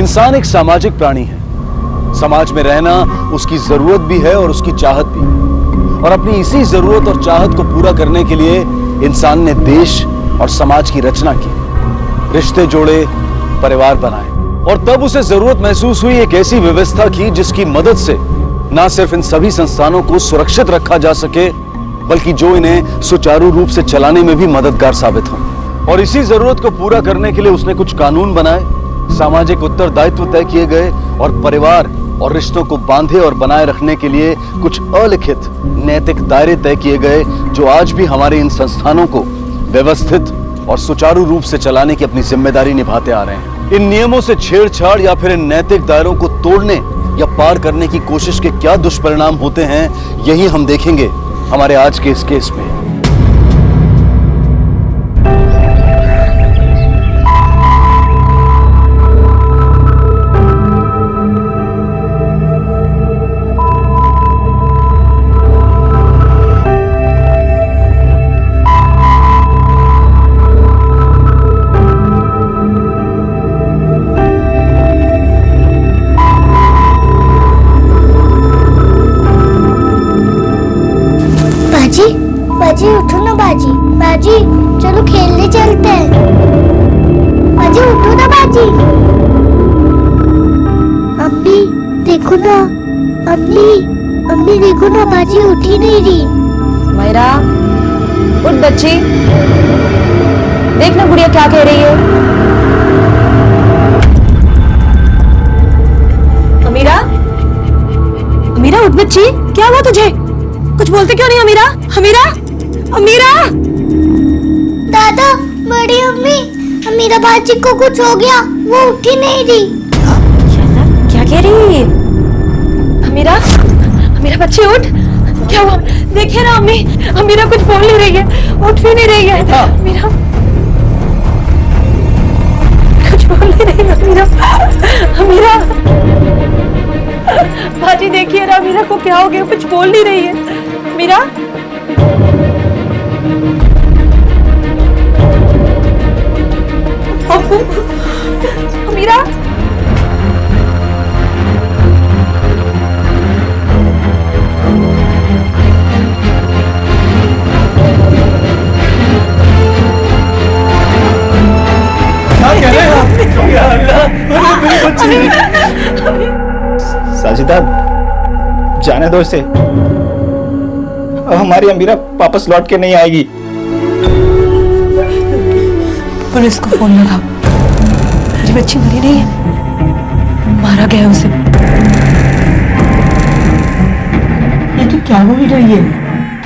इंसान एक सामाजिक प्राणी है। समाज में रहना उसकी जरूरत भी है और उसकी चाहत भी। और अपनी इसी जरूरत और चाहत को पूरा करने के लिए इंसान ने देश और समाज की रचना की, रिश्ते जोड़े, परिवार बनाए, और तब उसे जरूरत महसूस हुई एक ऐसी व्यवस्था की जिसकी मदद से न सिर्फ इन सभी संस्थानों को सुरक्षित रखा जा सके, बल्कि जो इन्हें सुचारू रूप से चलाने में भी मददगार साबित हो। और इसी जरूरत को पूरा करने के लिए उसने कुछ कानून बनाए, सामाजिक उत्तरदायित्व तय किए गए और परिवार और रिश्तों को बांधे और बनाए रखने के लिए कुछ अलिखित नैतिक दायरे तय किए गए, जो आज भी हमारे इन संस्थानों को व्यवस्थित और सुचारू रूप से चलाने की अपनी जिम्मेदारी निभाते आ रहे हैं। इन नियमों से छेड़छाड़ या फिर इन नैतिक दायरों को तोड़ने या पार करने की कोशिश के क्या दुष्परिणाम होते हैं, यही हम देखेंगे हमारे आज के इस केस में। बाजी उठो ना बाजी, बाजी चलो खेलने चलते हैं। बाजी उठो ना बाजी। अम्मी देखो ना, अम्मी देखो ना, बाजी उठी नहीं रही। मायरा उठ बच्ची, देख ना गुड़िया क्या कह रही है। अमीरा, अमीरा उठ बच्ची, क्या हुआ तुझे? कुछ बोलते क्यों नहीं अमीरा? अमीरा, अमीरा! दादा, बड़ी अम्मी, अमीरा बाजी को कुछ हो गया, वो उठी नहीं रही। क्या कह रही है? अमीरा, अमीरा बच्ची उठ, क्या हुआ? देखिए ना अम्मी, अमीरा कुछ बोल नहीं रही है, उठ भी नहीं रही है। अमीरा कुछ बोल नहीं रही है। अमीरा, अमीरा बाजी देखिए ना, अमीरा को क्या हो गया, कुछ बोल नहीं रही है। अमीरा, अमीरा, क्या कह रहे हैं आप? साजिदा, जाने दो इसे, अब हमारी अमीरा वापस लौट के नहीं आएगी। पुलिस को फोन लगाओ, मेरी बच्ची मरी नहीं है, मारा गया उसे। ये तो क्या बोल रही है?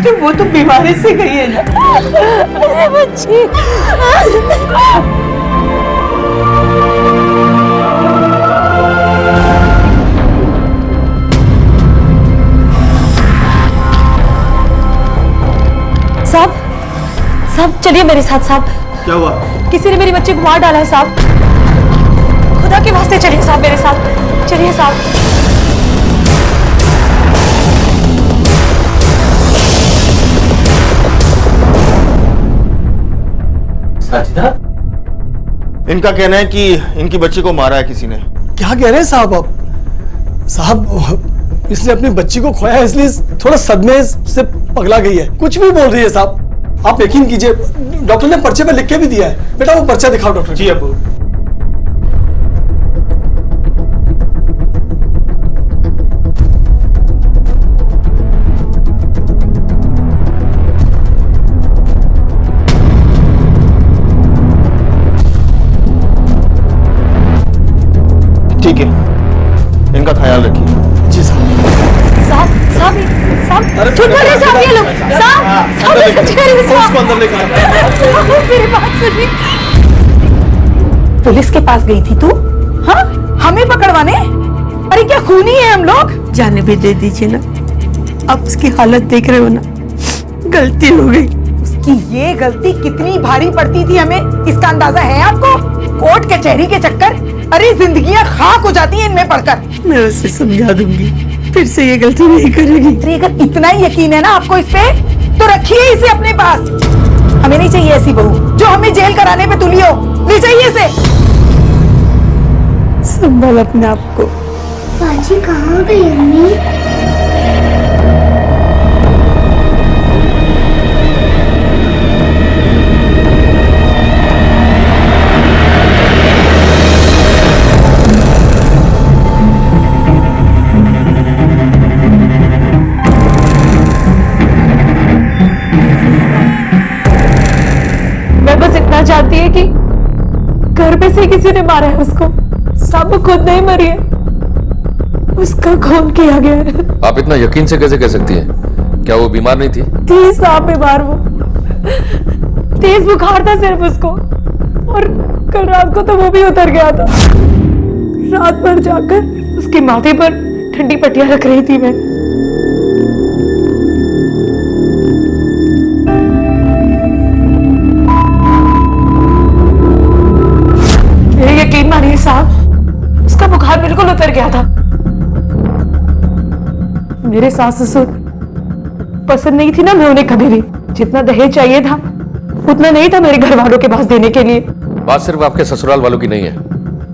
तो वो तो बीमारी से गई है ना। अरे बच्ची, साहब, साहब चलिए मेरे साथ। साहब क्या हुआ? किसी ने मेरी बच्ची को मार डाला है साहब। खुदा के वास्ते चलिए साहब मेरे साथ, चलिए साहब। साजिदा, इनका कहना है कि इनकी बच्ची को मारा है किसी ने। क्या कह रहे हैं साहब आप? साहब, इसने अपनी बच्ची को खोया है, इसलिए थोड़ा सदमे से पगला गई है, कुछ भी बोल रही है साहब। आप यकीन कीजिए, डॉक्टर ने पर्चे पे लिख के भी दिया है। बेटा वो पर्चा दिखाओ डॉक्टर। जी अब्बू। ठीक है, इनका ख्याल रखिए। जी साहब। साहब, साहब, साहब, झूठ बोल रहे हैं साहब ये लोग। साहब, साहब ये सच कह रहे हैं साहब। उसको अंदर लेकर साहब, मेरी बात सुनिए। पुलिस के पास गई थी तू? हाँ, हमें पकड़वाने? अरे क्या खूनी है हम लोग? जाने भी दे दीजिए ना, अब उसकी हालत देख रहे हो ना, गलती हो गई। उसकी ये गलती कितनी भारी पड़ती थी हमें, इसका अंदाजा है आपको? कोर्ट कचहरी के चक्कर, अरे जिंदगियां खाक हो जाती हैं इनमें पढ़कर। मैं उसे समझा दूंगी, फिर से ये गलती नहीं करेगी। अरे अगर इतना ही यकीन है ना आपको इस पे, तो रखिए इसे अपने पास। हमें नहीं चाहिए ऐसी बहू जो हमें जेल कराने पे तुली हो, नहीं चाहिए इसे। संभाल अपने आप को। बाजी कहाँ गई अम्मी? मैं बस इतना चाहती है कि घर पे से किसी ने मारा है उसको। साहब वो खुद नहीं मरी है, उसका खून किया गया है। आप इतना यकीन से कैसे कह सकती हैं? क्या वो बीमार नहीं थी? थी साहब बीमार वो, तेज बुखार था सिर्फ उसको, और कल रात को तो वो भी उतर गया था। रात भर जाकर उसके माथे पर ठंडी पट्टियां रख रही थी मैं। मेरे यकीन मानिए साहब, उसका बुखार बिल्कुल उतर गया था। मेरे सास ससुर पसंद नहीं थी ना मैं उन्हें कभी भी। जितना दहेज चाहिए था उतना नहीं था मेरे घर वालों के पास देने के लिए। बात सिर्फ आपके ससुराल वालों की नहीं है,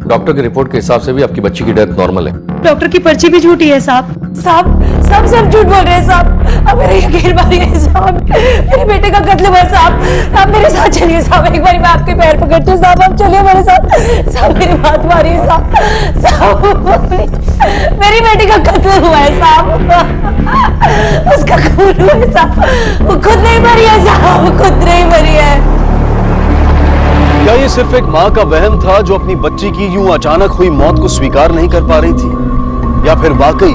डॉक्टर की रिपोर्ट के हिसाब से भी आपकी बच्ची की डेथ नॉर्मल है। डॉक्टर की पर्ची भी झूठी है साहब। साहब सब झूठ बोल रहे हैं साहब। अब मेरा यकीन मानिए साहब, मेरे बेटे का कत्ल हुआ साहब। आप मेरे साथ चलिए साहब, एक बार मैं आपके पैर पकड़ती हूँ साहब, आप चलिए मेरे साथ साहब, मेरी बात मानिए साहब। साहब मेरी बेटी का कत्ल हुआ है साहब, उसका खून हुआ है साहब, वो खुद नहीं मरी है साहब, खुद नहीं मरी है। क्या ये सिर्फ एक माँ का वहम था जो अपनी बच्ची की यूं अचानक हुई मौत को स्वीकार नहीं कर पा रही थी, या फिर वाकई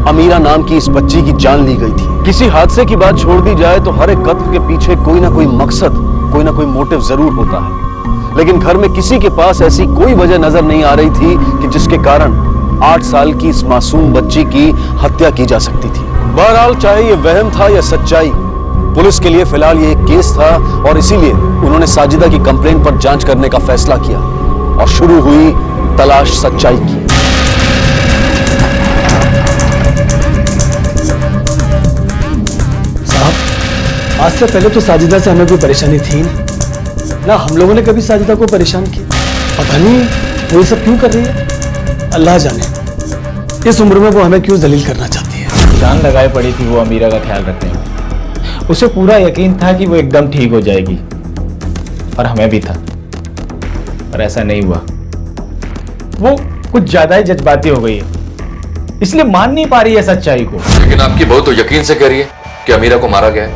अमीरा नाम की इस बच्ची की जान ली गई थी? किसी हादसे की बात छोड़ दी जाए तो हर एक कत्ल के पीछे कोई ना कोई मकसद, कोई ना कोई मोटिव जरूर होता है, लेकिन घर में किसी के पास ऐसी कोई वजह नजर नहीं आ रही थी कि जिसके कारण 8 साल की इस मासूम बच्ची की हत्या की जा सकती थी। बहरहाल चाहे ये वहम था या सच्चाई, पुलिस के लिए फिलहाल ये एक केस था और इसीलिए उन्होंने साजिदा की कंप्लेंट पर जांच करने का फैसला किया और शुरू हुई तलाश सच्चाई की। साहब, आज से पहले तो साजिदा से हमें कोई परेशानी थी ना, हम लोगों ने कभी साजिदा को परेशान किया। पता नहीं वो ये सब क्यों कर रही है, अल्लाह जाने इस उम्र में वो हमें क्यों जलील करना चाहती है। जान लगाए पड़ी थी वो अमीरा का ख्याल रखने में। उसे पूरा यकीन था कि वो एकदम ठीक हो जाएगी, और हमें भी था, पर ऐसा नहीं हुआ। वो कुछ ज्यादा ही जज्बाती हो गई है, इसलिए मान नहीं पा रही है सच्चाई को। लेकिन आपकी बहू तो यकीन से कह रही है कि अमीरा को मारा गया है,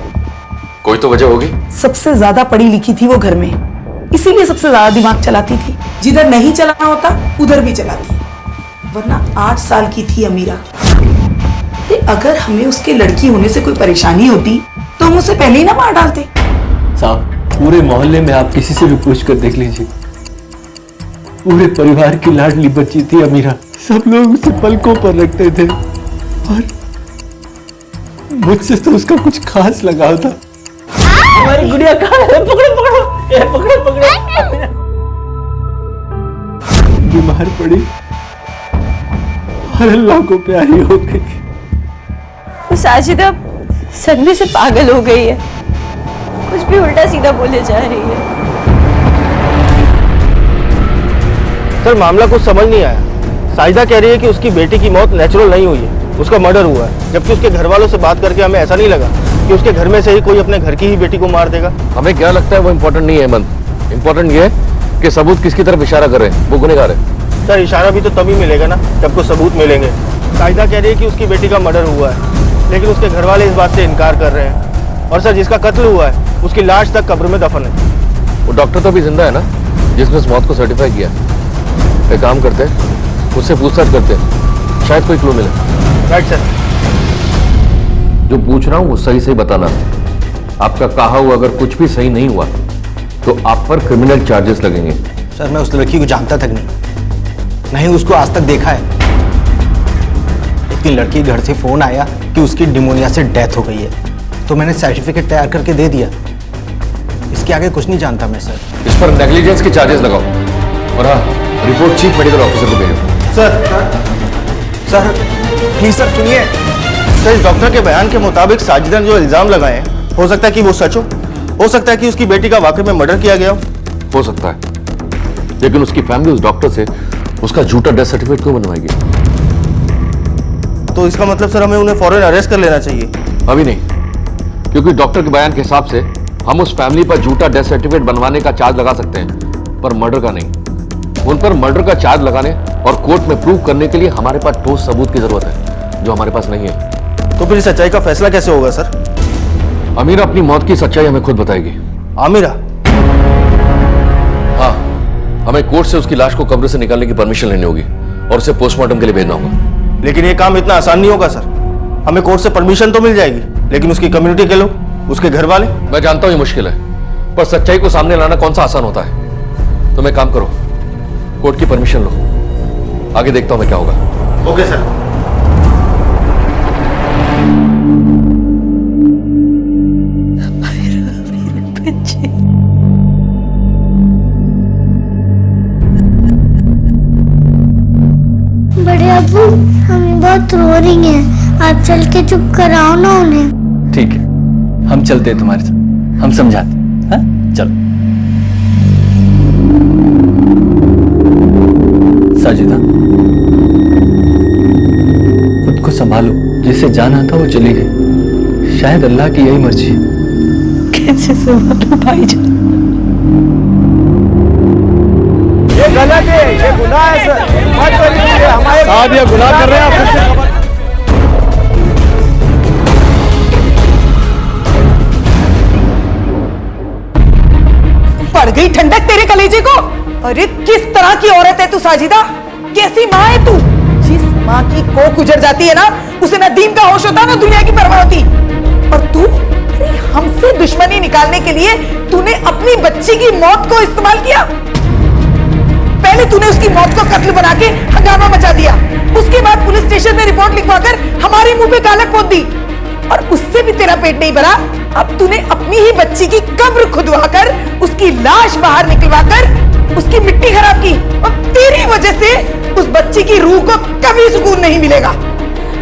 कोई तो वजह होगी। सबसे ज्यादा पढ़ी लिखी थी वो घर में, इसीलिए सबसे ज्यादा दिमाग चलाती थी। जिधर नहीं चलाना होता उधर भी चलाती, वरना 8 साल की थी अमीरा। अगर हमें उसके लड़की होने से कोई परेशानी होती तो हम उसे पहले ही ना मार डालते। साहब, पूरे मोहल्ले में आप किसी से भी पूछ कर देख लीजिए, पूरे परिवार की लाडली बच्ची थी अमीरा। सब लोग उसे पलकों पर रखते थे और मुझसे तो उसका कुछ खास लगाव था। हमारी गुड़िया कहाँ है? पकड़ो पकड़ो, ये पकड़ो पकड़ो। बीमार पड़ी और अल्लाह को प्यारी हो गई। साजिदा सदमे से पागल हो गई है, कुछ भी उल्टा सीधा बोले जा रही है। सर मामला कुछ समझ नहीं आया। साजिदा कह रही है कि उसकी बेटी की मौत नेचुरल नहीं हुई है, उसका मर्डर हुआ है, जबकि उसके घर वालों से बात करके हमें ऐसा नहीं लगा कि उसके घर में से ही कोई अपने घर की ही बेटी को मार देगा। हमें क्या लगता है वो इम्पोर्टेंट नहीं है हेमंत, इम्पोर्टेंट ये है कि सबूत किसकी तरफ इशारा कर रहे हैं, वो गुनहगार है। सर इशारा भी तो तभी मिलेगा ना जब को सबूत मिलेंगे। साजिदा कह रही है कि उसकी बेटी का मर्डर हुआ है, लेकिन उसके घर वाले इस बात से इनकार कर रहे हैं। और सर जिसका कत्ल हुआ है उसकी लाश तक कब्र में दफन है। वो डॉक्टर तो भी जिंदा है ना जिसने उस मौत को सर्टिफाई किया। एक काम करते हैं, उससे पूछताछ करते हैं, शायद कोई क्लू मिले। Right sir. जो पूछ रहा हूँ वो सही सही बताना। आपका कहा हुआ अगर कुछ भी सही नहीं हुआ तो आप पर क्रिमिनल चार्जेस लगेंगे। सर मैं उस लड़की को जानता तक नहीं उसको आज तक देखा है। एक दिन लड़की घर से फोन आया कि उसकी निमोनिया से डेथ हो गई है, तो मैंने सर्टिफिकेट तैयार करके दे दिया। इसके आगे कुछ नहीं जानता मैं सर। इस पर नेग्लिजेंस के चार्जेस लगाओ और हाँ, रिपोर्ट चीफ मेडिकल ऑफिसर को भेजो। सर प्लीज सर सुनिए। सर इस डॉक्टर के बयान के मुताबिक साजिदा ने जो इल्जाम लगाए हैं हो सकता है कि वो सच हो सकता है कि उसकी बेटी का वाकई में मर्डर किया गया हो सकता है, लेकिन उसकी फैमिली उस डॉक्टर से उसका झूठा डेथ सर्टिफिकेट क्यों बनवाएगी? तो इसका मतलब सर हमें उन्हें फौरन अरेस्ट कर लेना चाहिए। अभी नहीं, क्योंकि डॉक्टर के बयान के हिसाब से हम उस फैमिली पर झूठा डेथ सर्टिफिकेट बनवाने का चार्ज लगा सकते हैं, पर मर्डर का नहीं। उन पर मर्डर का चार्ज लगाने और कोर्ट में प्रूव करने के लिए हमारे पास ठोस सबूत की जरूरत है, जो हमारे पास नहीं है। तो फिर सच्चाई का फैसला कैसे होगा सर? अमीरा अपनी मौत की सच्चाई हमें खुद बताएगी। आमिरा? हाँ, हमें कोर्ट से उसकी लाश को कब्र से निकालने की परमिशन लेनी होगी और उसे पोस्टमार्टम के लिए भेजना होगा। लेकिन ये काम इतना आसान नहीं होगा सर। हमें कोर्ट से परमिशन तो मिल जाएगी, लेकिन उसकी कम्युनिटी के लोग, उसके घर वाले। मैं जानता हूं ये मुश्किल है, पर सच्चाई को सामने लाना कौन सा आसान होता है। तुम एक काम करो, कोर्ट की परमिशन लो, आगे देखता हूं मैं क्या होगा। Okay sir. बड़े अब्बू, हमें बहुत रो रही हैं, आप चल के चुप कराओ ना उन्हें। ठीक है, हम चलते हैं तुम्हारे साथ, हम समझाते हैं। हाँ? चलो। साजिदा, खुद को संभालो, जिसे जाना था वो चली गई, शायद अल्लाह की यही मर्जी है। कैसे संभालूं भाईजान? ये गलत है, ये गुनाह है सर। मत करिए, हमारे साहब ये गुनाह कर रहे हैं। आप पड़ गई ठंडक तेरे कलेजे को। अरे किस तरह की औरत है तू साजिदा? कैसी माँ है तू? जिस माँ की कोख उजड़ जाती है ना, उसे ना दीन का होश होता ना दुनिया की परवाह होती। और तू हमसे दुश्मनी निकालने के लिए तूने अपनी बच्ची की मौत को इस्तेमाल किया। पहले तूने उसकी मौत को कत्ल बना के हंगामा मचा दिया, उसके बाद पुलिस स्टेशन में रिपोर्ट लिखवाकर हमारे मुंह पे कालक पोत दी, और उससे भी तेरा पेट नहीं भरा। अब तूने अपनी ही बच्ची की कब्र खुदवाकर उसकी लाश बाहर निकलवाकर उसकी मिट्टी खराब की, और तेरी वजह से उस बच्ची की रूह को कभी सुकून नहीं मिलेगा।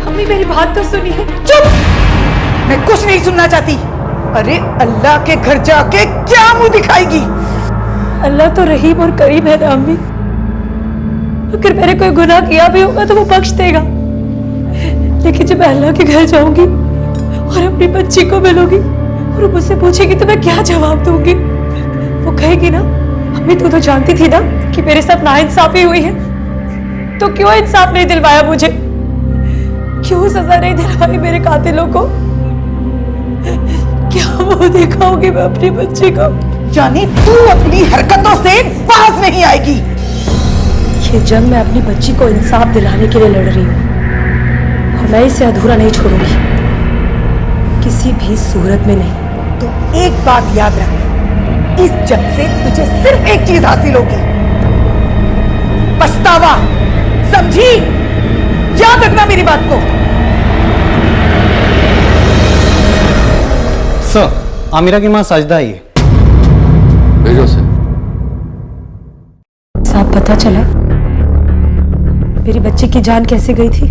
अम्मी मेरी बात तो सुनिए। चुप, मैं कुछ नहीं सुनना चाहती। अरे अल्लाह के घर जाके क्या मुंह दिखाएगी? अल्लाह तो रहीम और करीम है ना अम्मी, अगर मैंने कोई गुनाह किया भी होगा तो वो बख्श देगा। लेकिन जब मैं अल्लाह के घर जाऊंगी और अपनी बच्ची को मिलूंगी और वो मुझसे पूछेगी तो मैं क्या जवाब दूंगी? वो कहेगी ना, अम्मी तू तो जानती थी ना कि मेरे साथ नाइंसाफी हुई है, तो क्यों इंसाफ नहीं दिलवाया मुझे? क्यों सजा नहीं दिलवाई मेरे कातिलों को? क्या वो दिखाऊंगी मैं अपनी बच्ची को? यानी तू अपनी हरकतों से बाज नहीं आएगी। ये जंग मैं अपनी बच्ची को इंसाफ दिलाने के लिए लड़ रही हूँ, और मैं इसे अधूरा नहीं छोड़ूंगी, किसी भी सूरत में नहीं। तो एक बात याद रख, इस जंग से तुझे सिर्फ एक चीज हासिल होगी, पछतावा। समझी? याद रखना मेरी बात को। सर, आमिरा की मां साजिदा आई है। भेजो उसे। साहब पता चला मेरी बच्ची की जान कैसे गई थी?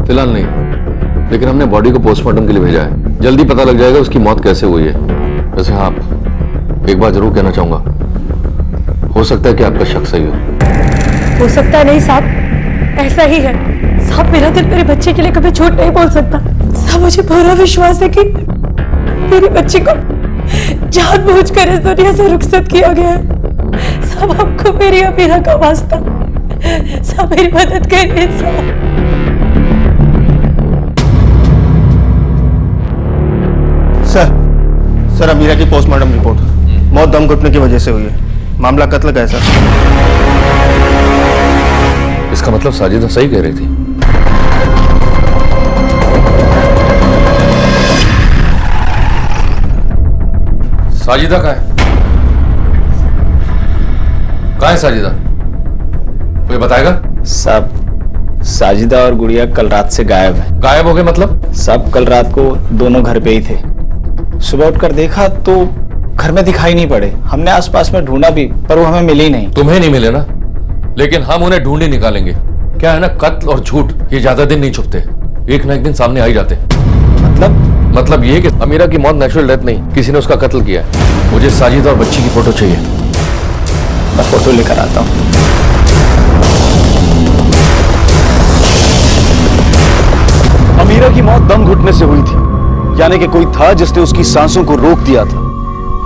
फिलहाल नहीं, लेकिन हमने बॉडी को पोस्टमार्टम के लिए भेजा है। जल्दी पता लग जाएगा उसकी मौत कैसे हुई है। वैसे हाँ, एक बात जरूर कहना चाहूंगा, हो सकता है कि आपका शक सही हो सकता है नहीं साहब, ऐसा ही है साहब। मेरा दिल मेरे बच्चे के लिए कभी झूठ नहीं बोल सकता साहब। मुझे पूरा विश्वास है कि मेरी बच्ची को जानबूझकर इस दुनिया से रुखसत किया गया है साहब। आपको मेरी अमीरा का वास्ता साहब, मेरी मदद करिए साहब। सर, अमीरा की पोस्टमार्टम रिपोर्ट, मौत दम घुटने की वजह से हुई है। मामला कत्ल का है सर। इसका मतलब साजिदा सही कह रही थी। साजिदा कहाँ है? कहाँ है साजिदा? कोई बताएगा? साहब, साजिदा और गुड़िया कल रात से गायब है। गायब हो गए मतलब? साहब कल रात को दोनों घर पे ही थे। सुबह उठकर देखा तो घर में दिखाई नहीं पड़े। हमने आसपास में ढूंढा भी, पर वो हमें मिली नहीं। तुम्हें नहीं मिले ना, लेकिन हम उन्हें ढूंढ ही निकालेंगे। क्या है ना, कत्ल और झूठ ये ज्यादा दिन नहीं छुपते, एक ना एक दिन सामने आ ही जाते। मतलब ये कि अमीरा की मौत नेचुरल डेथ नहीं, किसी ने उसका कत्ल किया है। मुझे साजिदा और बच्ची की फोटो चाहिए। मैं फोटो लेकर आता हूँ। अमीरा की मौत दम घुटने से हुई थी, यानी कि कोई था जिसने उसकी सांसों को रोक दिया था,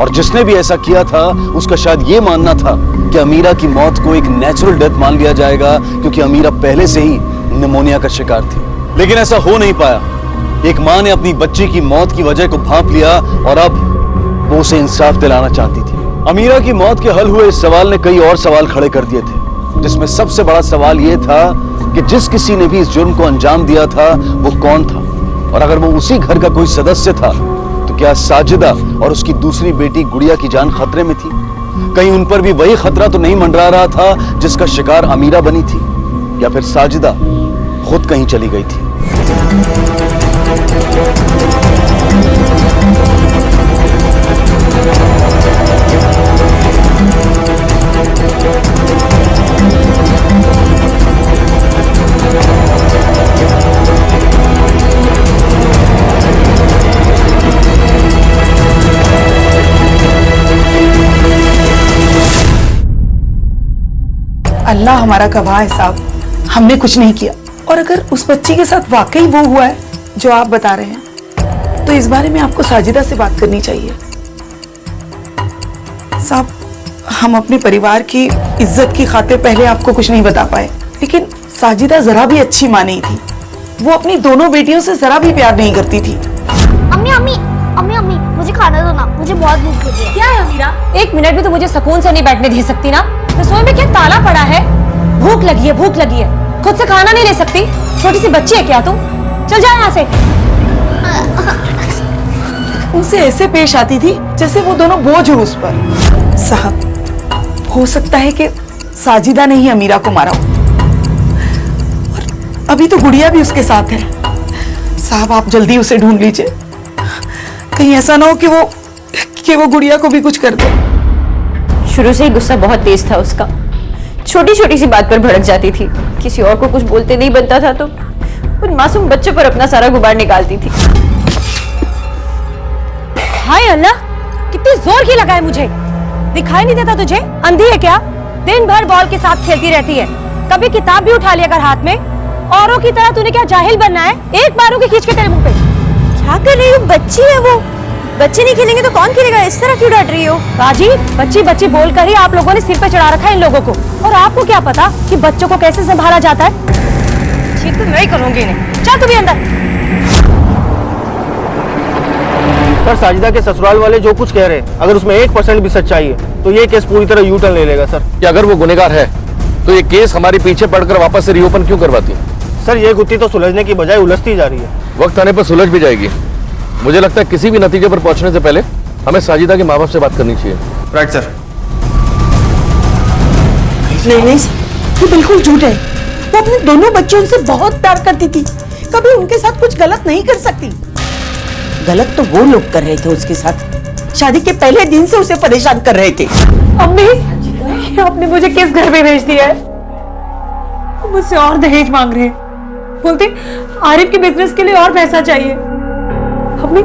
और जिसने भी ऐसा किया था उसका शायद ये मानना था कि अमीरा की मौत को एक नेचुरल डेथ मान लिया जाएगा, क्योंकि अमीरा पहले से ही निमोनिया का शिकार थी। लेकिन ऐसा हो नहीं पाया। एक मां ने अपनी बच्ची की मौत की वजह को भांप लिया और अब वो उसे इंसाफ दिलाना चाहती थी। अमीरा की मौत के हल हुए इस सवाल ने कई और सवाल खड़े कर दिए थे, जिसमें सबसे बड़ा सवाल यह था कि जिस किसी ने भी इस जुर्म को अंजाम दिया था वो कौन था, और अगर वो उसी घर का कोई सदस्य था तो क्या साजिदा और उसकी दूसरी बेटी गुड़िया की जान खतरे में थी? कहीं उन पर भी वही खतरा तो नहीं मंडरा रहा था जिसका शिकार अमीरा बनी थी, या फिर साजिदा खुद कहीं चली गई थी? अल्लाह हमारा गवाह है साहब, हमने कुछ नहीं किया। और अगर उस बच्ची के साथ वाकई वो हुआ है जो आप बता रहे हैं, तो इस बारे में आपको साजिदा से बात करनी चाहिए। साहब, हम अपने परिवार की इज्जत की खातिर पहले आपको कुछ नहीं बता पाए, लेकिन साजिदा जरा भी अच्छी मां नहीं थी। वो अपनी दोनों बेटियों से जरा भी प्यार नहीं करती थी। अम्मी अम्मी अम्मी अम्मी मुझे खाना दो ना, मुझे बहुत भूख लगी है। क्या है अमीरा, एक मिनट भी तो मुझे सुकून से नहीं बैठने दे सकती ना? रसोई में क्या ताला पड़ा है? भूख लगी है, भूख लगी है, खुद से खाना नहीं ले सकती? छोटी सी बच्ची है क्या तुम? चल जा यहाँ से। उनसे ऐसे पेश आती थी जैसे वो दोनों बोझ हो उस पर। साहब, हो सकता है कि साजिदा ने ही अमीरा को मारा हो, और अभी तो गुड़िया भी उसके साथ है। साहब, आप जल्दी उसे ढूंढ लीजिए, कहीं ऐसा ना हो कि वो गुड़िया को भी कुछ कर दे। शुरू से ही गुस्सा बहुत तेज था उसका, छोटी छोटी सी बात पर भड़क जाती थी। किसी और को कुछ बोलते नहीं बनता था तो उन मासूम बच्चों पर अपना सारा गुबार निकालती थी। हाय अल्लाह, कितनी जोर की लगा है मुझे, दिखाई नहीं देता तुझे? अंधी है क्या? दिन भर बॉल के साथ खेलती रहती है, कभी किताब भी उठा लिया कर हाथ में। औरों की तरह तूने क्या जाहिल बनना है? एक बारों की खींच के तेरे मुंह पे। क्या कर रही हो? बच्ची है वो, बच्चे नहीं खेलेंगे तो कौन खेलेगा? इस तरह क्यों डांट रही हो? बाजी, बच्ची बच्ची बोलकर ही आप लोगों ने सिर पे चढ़ा रखा है इन लोगों को, और आपको क्या पता कि बच्चों को कैसे संभाला जाता है? ठीक तो मैं ही करूंगी इन्हें। चल तू भी अंदर। सर, साजिदा के ससुराल वाले जो कुछ कह रहे हैं, अगर उसमें 1% भी सच्चाई है तो ये केस पूरी तरह यू टर्न ले लेगा सर। कि अगर वो गुनहगार है तो ये केस हमारे पीछे पड़कर वापस से रीओपन क्यों करवाती है? सर, ये गुत्थी तो सुलझने की बजाय उलझती जा रही है। वक्त आने पर सुलझ भी जाएगी। मुझे लगता है किसी भी नतीजे पर पहुंचने से पहले हमें साजिदा के माँ बाप से बात करनी चाहिए। Right sir. नहीं, ये बिल्कुल झूठ है। वो अपने दोनों बच्चों से बहुत प्यार करती थी, कभी उनके साथ कुछ गलत नहीं कर सकती। गलत तो वो लोग कर रहे थे उसके साथ, शादी के पहले दिन से उसे परेशान कर रहे थे। अम्मी, आपने मुझे किस घर में भेज दिया है? मुझसे और दहेज मांग रहे हैं, बोलते आरिफ के बिजनेस के लिए और पैसा चाहिए। अम्मी,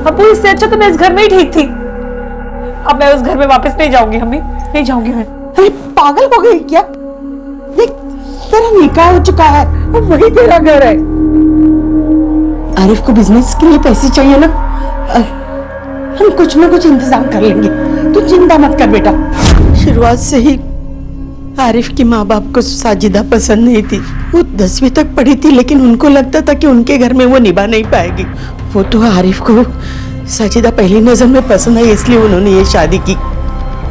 अब्बू, इससे अच्छा तो मैं इस घर में ही ठीक थी। अब मैं उस घर में वापस नहीं जाऊंगी अम्मी, नहीं जाऊंगी मैं। अरे पागल हो गई क्या? देख, तेरा निकाह हो चुका है, वही तेरा घर है। आरिफ को बिजनेस के लिए पैसे चाहिए ना, हम कुछ ना कुछ इंतजाम कर लेंगे, तू चिंता मत कर बेटा। शुरुआत से ही आरिफ के माँ बाप को साजिदा पसंद नहीं थी। वो 10वीं तक पढ़ी थी, लेकिन उनको लगता था कि उनके घर में वो निभा नहीं पाएगी। वो तो आरिफ को साजिदा पहली नजर में पसंद आई, इसलिए उन्होंने ये शादी की।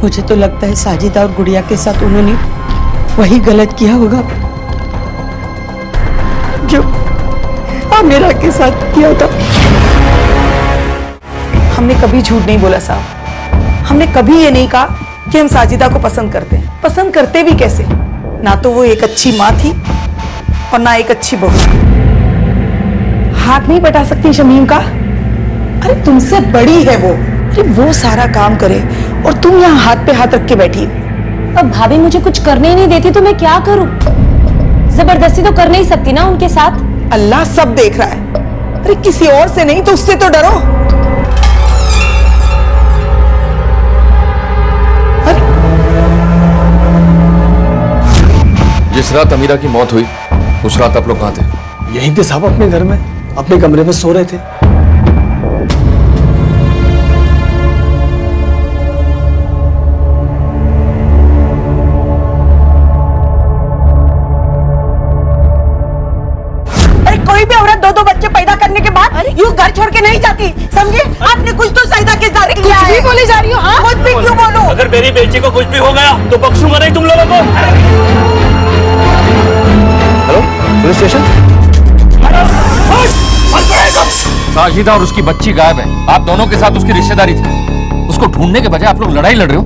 मुझे तो लगता है साजिदा और गुड़िया के साथ उन्होंने वही गलत किया होगा जो आमिरा के साथ किया था। हमने कभी झूठ नहीं बोला साहब, हमने कभी ये नहीं कहा कि हम साजिदा को पसंद करते हैं। पसंद करते भी कैसे? ना तो वो एक अच्छी माँ थी और ना एक अच्छी बहू। हाथ नहीं बटा सकती शमीम का? अरे तुमसे बड़ी है वो, अरे वो सारा काम करे और तुम यहाँ हाथ पे हाथ रख के बैठी। अब भाभी मुझे कुछ करने ही नहीं देती तो मैं क्या करूं? जबरदस्ती तो कर नहीं सकती ना उनके साथ। अल्लाह सब देख रहा है। अरे किसी और से नहीं तो उससे तो डरो। जिस रात अमीरा की मौत हुई उस रात आप लोग कहाँ थे? यहीं थे साहब, अपने घर में। अपने कमरे में सो रहे थे। अरे कोई भी औरत दो दो बच्चे पैदा करने के बाद यूं घर छोड़ के नहीं जाती, समझे? आपने कुछ तो साइदा के साथ किया है। कुछ भी बोले जा रही हो? हाँ, कुछ भी क्यों बोलो? अगर मेरी बेटी को कुछ भी हो गया तो बख्शूंगा नहीं तुम लोगों को। Hello, police station. साजिदा और उसकी बच्ची गायब है। आप दोनों के साथ उसकी रिश्तेदारी थी। उसको ढूंढने के बजाय आप लोग लड़ाई लड़ रहे हो।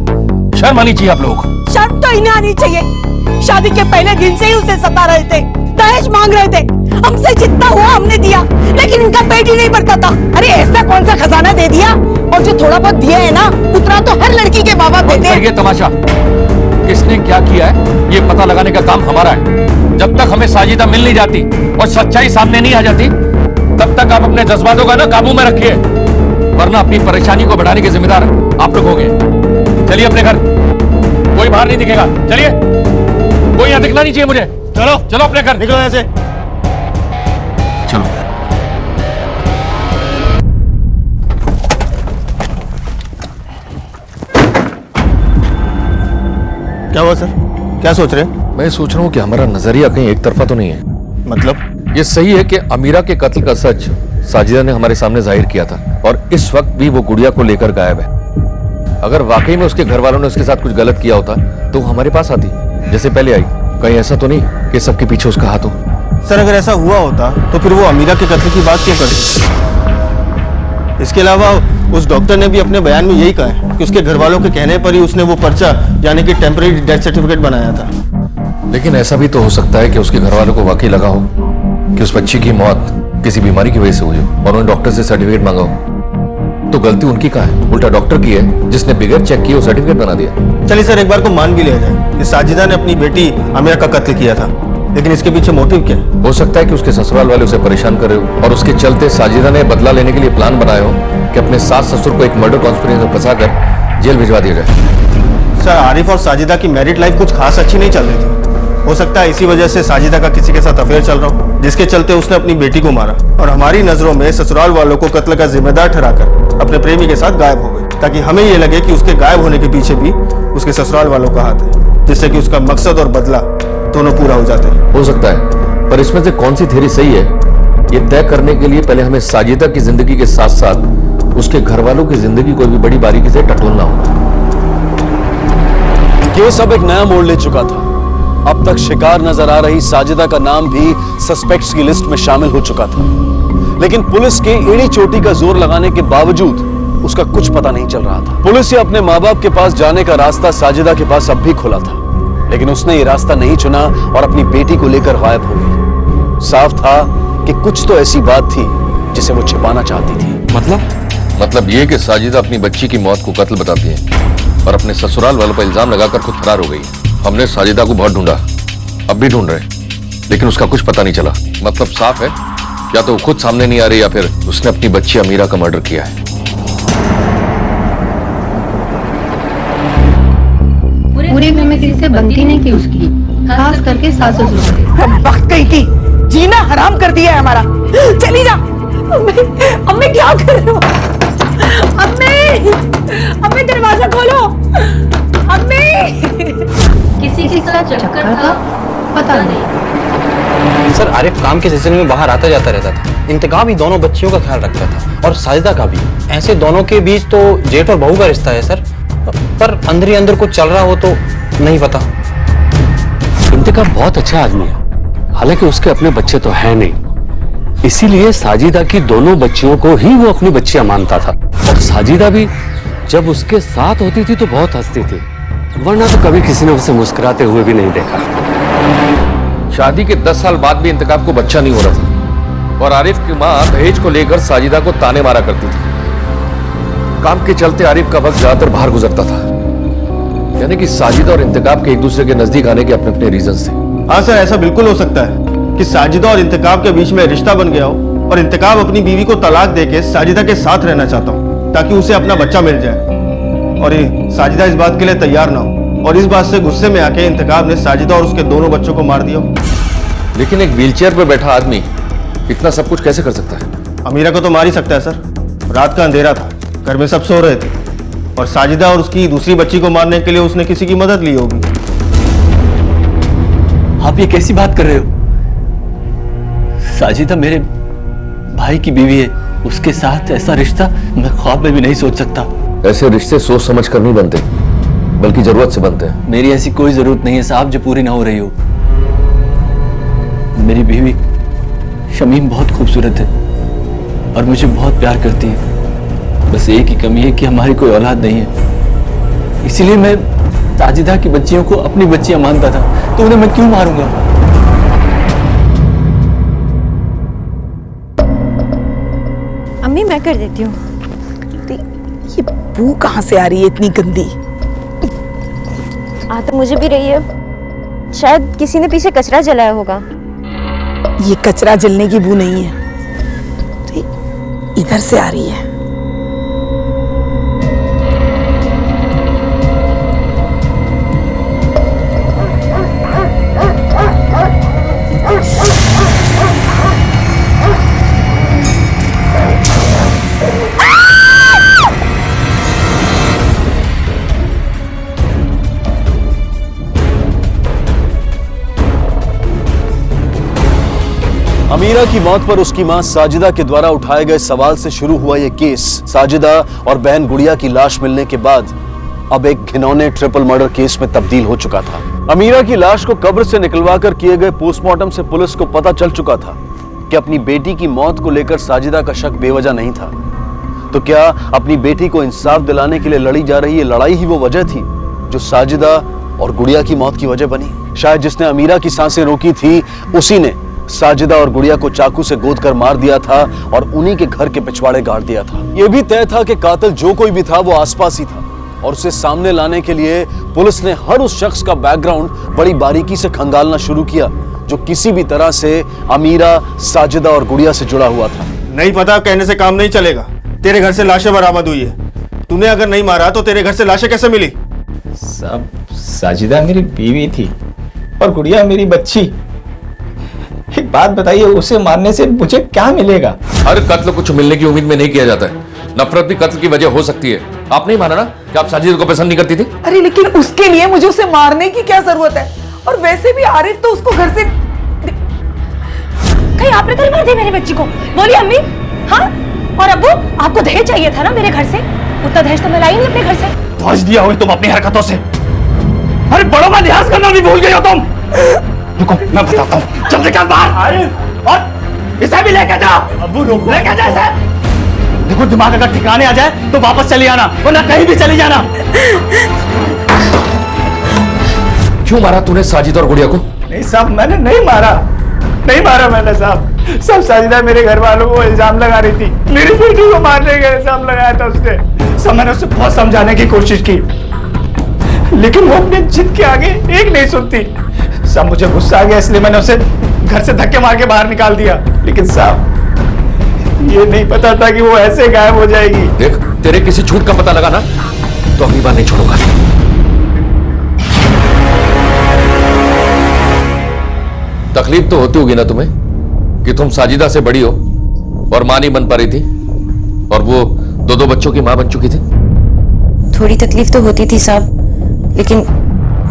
शर्म आनी चाहिए आप लोगों को। शर्म तो इन्हें आनी चाहिए। शादी के पहले दिन से ही उसे सता रहे थे, दहेज मांग रहे थे। हमसे जितना हुआ हमने दिया, लेकिन इनका पेट ही नहीं भरता था। अरे ऐसा कौन सा खजाना दे दिया? और जो थोड़ा बहुत दिया है ना, उतना तो हर लड़की के बाबा देते हैं। ये तमाशा किसने क्या किया है ये पता लगाने का काम हमारा है। जब तक हमें साजिदा मिल नहीं जाती और सच्चाई सामने नहीं आ जाती, तब तक आप अपने जज्बातों का ना काबू में रखिए, वरना अपनी परेशानी को बढ़ाने के जिम्मेदार आप लोग होंगे। चलिए अपने घर, कोई बाहर नहीं दिखेगा। चलिए, कोई यहां दिखना नहीं चाहिए मुझे। चलो चलो अपने घर, निकलो ऐसे। चलो। क्या हुआ सर? क्या सोच रहे हैं? मैं सोच रहा हूँ कि हमारा नजरिया कहीं एक तरफा तो नहीं है। मतलब? ये सही है कि अमीरा के कत्ल का सच साजिदा ने हमारे सामने जाहिर किया था और इस वक्त भी वो गुड़िया को लेकर गायब है। अगर वाकई में उसके घर वालों ने उसके साथ कुछ गलत किया होता तो वो हमारे पास आती जैसे पहले आई। कहीं ऐसा तो नहीं कि सबके पीछे उसका हाथ हो? सर अगर ऐसा हुआ होता तो फिर वो अमीरा के कत्ल की बात क्यों करती? इसके अलावा उस डॉक्टर ने भी अपने बयान में यही कहा है कि उसके घर वालों के कहने पर ही उसने वो पर्चा यानी कि टेम्परेरी डेथ सर्टिफिकेट बनाया था। लेकिन ऐसा भी तो हो सकता है कि उसके घर वालों को वाकई लगा हो कि उस बच्ची की मौत किसी बीमारी की वजह से हुई हो और उन्होंने डॉक्टर से सर्टिफिकेट मांगा हो। तो गलती उनकी कहाँ है? उल्टा डॉक्टर की है जिसने बगैर चेक किए वो सर्टिफिकेट बना दिया। चलिए सर, एक बार को मान भी लिया जाए कि साजिदा ने अपनी बेटी अमीरा का कत्ल किया था, लेकिन इसके पीछे मोटिव क्या है? हो सकता है कि उसके ससुराल वाले उसे परेशान कर रहे हो और उसके चलते साजिदा ने बदला लेने के लिए प्लान बनाया हो कि अपने सास ससुर को एक मर्डर कॉन्स्पिरेसी में फंसाकर जेल भिजवा दिया जाए। सर आरिफ और साजिदा की मैरिड लाइफ कुछ खास अच्छी नहीं चल रही थी। हो सकता है इसी वजह से साजिदा का किसी के साथ अफेयर चल रहा हो, जिसके चलते उसने अपनी बेटी को मारा और हमारी नजरों में ससुराल वालों को कत्ल का जिम्मेदार ठहराकर अपने प्रेमी के साथ गायब हो गई, ताकि हमें ये लगे कि उसके गायब होने के पीछे भी उसके ससुराल वालों का हाथ है, जिससे कि उसका मकसद और बदला दोनों पूरा हो जाते हैं। हो सकता है, पर इसमें से कौन सी थ्योरी सही है ये तय करने के लिए पहले हमें साजिदा की जिंदगी के साथ साथ उसके घर वालों की जिंदगी को भी बड़ी बारीकी से टटोलना होगा। केस अब एक नया मोड़ ले चुका था। अब तक शिकार नजर आ रही साजिदा का नाम भी सस्पेक्ट्स की लिस्ट में शामिल हो चुका था, लेकिन पुलिस के एड़ी चोटी का जोर लगाने के बावजूद उसका कुछ पता नहीं चल रहा था। पुलिस या अपने माँ बाप के पास जाने का रास्ता साजिदा के पास अब भी खुला था, लेकिन उसने ये रास्ता नहीं चुना और अपनी बेटी को लेकर गायब हो गई। साफ था कि कुछ तो ऐसी बात थी जिसे वो छिपाना चाहती थी। मतलब ये कि साजिदा अपनी बच्ची की मौत को कत्ल बताती है और अपने ससुराल वालों पर इल्जाम लगाकर खुद फरार हो गई है। हमने साजिदा को बहुत ढूंढा, अब भी ढूंढ रहे, लेकिन उसका कुछ पता नहीं चला। मतलब साफ है, या तो वो खुद सामने नहीं आ रही या फिर उसने अपनी बच्ची अमीरा का मर्डर किया है। पूरे घर में किसी से बनती नहीं थी उसकी, खास करके सास ससुर से। वक्त गई थी, जीना हराम कर दिया है हमारा। चली जा। अम्मी क्या कर रहे हो? अम्मी दरवाजा खोलो। अम्मी किसी के साथ चक्कर था पता नहीं। सर आरिफ काम के सिलसिले में बाहर आता जाता रहता था। इंतकाम ही दोनों बच्चियों का ख्याल रखता था और साजिदा का भी। ऐसे दोनों के बीच तो जेठ और बहू का रिश्ता है सर, पर अंदर ही अंदर कुछ चल रहा हो तो नहीं पता। इंतकाम बहुत अच्छा आदमी है, हालांकि उसके अपने बच्चे तो हैं नहीं, इसीलिए साजिदा की दोनों बच्चियों को ही वो अपनी बच्चियां मानता था। और साजिदा भी जब उसके साथ होती थी तो बहुत हंसती थी, वरना तो कभी किसी ने उसे मुस्कुराते हुए भी नहीं देखा। शादी के 10 साल बाद भी इंतकाम को बच्चा नहीं हो रहा था और आरिफ की माँ दहेज को लेकर साजिदा को ताने मारा करती थी। काम के चलते आरिफ का वक्त ज्यादातर बाहर गुजरता था, यानी कि साजिदा और इंतकाम के एक दूसरे के नजदीक आने के अपने अपने रीजंस थे। हाँ सर, ऐसा बिल्कुल हो सकता है कि साजिदा और इंतकाम के बीच में रिश्ता बन गया हो और इंतकाम अपनी बीवी को तलाक देके साजिदा के साथ रहना चाहता हूँ ताकि उसे अपना बच्चा मिल जाए, और ये साजिदा इस बात के लिए तैयार ना हो और इस बात से गुस्से में आके इंतकाम ने साजिदा और उसके दोनों बच्चों को मार दिया। लेकिन एक व्हीलचेयर पर बैठा आदमी इतना सब कुछ कैसे कर सकता है? अमीरा को तो मार ही सकता है सर। रात का अंधेरा था, घर में सब सो रहे थे, और साजिदा और उसकी दूसरी बच्ची को मारने के लिए उसने किसी की मदद ली होगी। आप ये कैसी बात कर रहे हो? साजिदा मेरे भाई की बीवी है, उसके साथ ऐसा रिश्ता मैं ख्वाब में भी नहीं सोच सकता। ऐसे रिश्ते सोच समझ कर नहीं बनते, बल्कि जरूरत से बनते हैं। मेरी ऐसी कोई जरूरत नहीं है साहब जो पूरी ना हो रही हो। मेरी बीवी शमीम बहुत खूबसूरत है और मुझे बहुत प्यार करती है। बस एक ही कमी है कि हमारी कोई औलाद नहीं है। इसीलिए मैं साजिदा की बच्चियों को अपनी बच्चियां मानता था, तो उन्हें मैं क्यों मारूंगा? अम्मी मैं कर देती हूँ। ये बू कहाँ से आ रही है इतनी गंदी? आ तो मुझे भी रही है, शायद किसी ने पीछे कचरा जलाया होगा। ये कचरा जलने की बू नहीं है, तो इधर से आ रही है। अमीरा की मौत पर उसकी मां साजिदा के द्वारा उठाए गए सवाल से शुरू हुआ यह केस साजिदा और बहन गुड़िया की लाश मिलने के बाद अब एक घिनौने ट्रिपल मर्डर केस में तब्दील हो चुका था। अमीरा की लाश को कब्र से निकलवाकर किए गए पोस्टमार्टम से पुलिस को पता चल चुका था कि अपनी बेटी की मौत को लेकर साजिदा का शक बेवजह नहीं था। तो क्या अपनी बेटी को इंसाफ दिलाने के लिए लड़ी जा रही ये लड़ाई ही वो वजह थी जो साजिदा और गुड़िया की मौत की वजह बनी? शायद जिसने अमीरा की सांसें रोकी थी उसी ने साजिदा और गुड़िया को चाकू से गोद कर मार दिया था और उन्हीं के घर के पिछवाड़े गाड़ दिया था। यह भी तय था कि कातिल जो कोई भी था वो आसपास ही था और उसे सामने लाने के लिए पुलिस ने हर उस शख्स का बैकग्राउंड बड़ी बारीकी से खंगालना शुरू किया जो किसी भी तरह से अमीरा, साजिदा और गुड़िया से जुड़ा हुआ था। नहीं पता कहने से काम नहीं चलेगा। तेरे घर से लाशें बरामद हुई है। तूने अगर नहीं मारा तो तेरे घर से लाशें कैसे मिली? सब साजिदा मेरी बीवी थी और गुड़िया मेरी बच्ची। एक बात बताइए, उसे मारने से मुझे क्या मिलेगा? हर कत्ल कुछ मिलने की उम्मीद में नहीं किया जाता है। नफरत भी कत्ल की वजह हो सकती है। आप नहीं माना ना कि आप साजिदा को पसंद नहीं करती थी? अरे लेकिन उसके लिए मुझे उसे मारने की क्या जरूरत है? और वैसे भी आरिफ तो उसको घर से कहीं आपने तो नहीं मार दी मेरी बच्ची को? बोलिए अम्मी। हाँ, और अब्बू आपको दहेज चाहिए था ना मेरे घर से? उतना दहेज तो मैं लाई नहीं अपने घर से। पहुंच दिया हो तुम अपनी हरकतों से। अरे बड़ों का लिहाज करना भी भूल गई हो तुम। रुको मैं बताता हूँ। जल्दी कर बाहर और इसे भी लेके जा। अब्बू रुको, लेके जा इसे। देखो दिमाग अगर ठिकाने आ जाए तो वापस चली आना, वरना कहीं भी चली जाना। क्यों मारा तूने साजिदा और गुड़िया को? नहीं साहब, मैंने नहीं मारा मैंने साहब। सब साजिदा मेरे घर वालों को इल्जाम लगा रही थी। मेरी बेटी को मारने का इल्जाम लगाया था उसने। सब मैंने उसे बहुत समझाने की कोशिश की, लेकिन वो अपने जिद के आगे एक नहीं सुनती। सब मुझे गुस्सा आ गया, इसलिए मैंने उसे घर से धक्के मार के बाहर निकाल दिया। लेकिन साहब ये नहीं पता था कि वो ऐसे गायब हो जाएगी। देख, तेरे किसी झूठ का पता लगा ना तो अगली बार नहीं छोड़ूंगा। तकलीफ तो होती होगी ना तुम्हें कि तुम साजिदा से बड़ी हो और मां नहीं बन पा रही थी और वो दो बच्चों की मां बन चुकी थी। थोड़ी तकलीफ तो होती थी साहब, लेकिन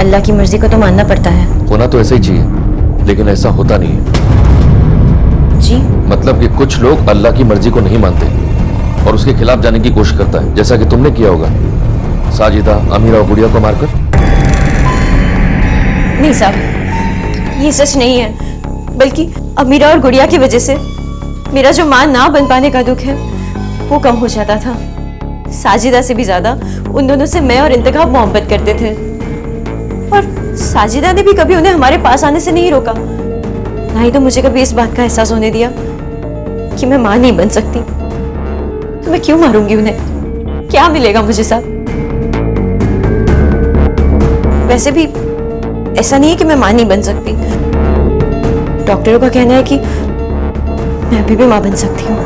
अल्लाह की मर्जी को तो मानना पड़ता है। होना तो ऐसा ही चाहिए, लेकिन ऐसा होता नहीं है। जी मतलब कि कुछ लोग अल्लाह की मर्जी को नहीं मानते और उसके खिलाफ जाने की कोशिश करता है, जैसा कि तुमने किया होगा साजिदा, अमीरा और गुड़िया को मारकर। नहीं साहब, ये सच नहीं है, बल्कि अमीरा और गुड़िया की वजह से मेरा जो मां ना बन पाने का दुख है वो कम हो जाता था। साजिदा से भी ज्यादा उन दोनों से मैं और इंतखाब मोहब्बत करते थे और साजिदा ने भी कभी उन्हें हमारे पास आने से नहीं रोका, ना ही तो मुझे कभी इस बात का एहसास होने दिया कि मैं मां नहीं बन सकती। तो मैं क्यों मारूंगी उन्हें? क्या मिलेगा मुझे साहब? वैसे भी ऐसा नहीं है कि मैं मां नहीं बन सकती। डॉक्टरों का कहना है कि मैं अभी भी मां बन सकती हूँ।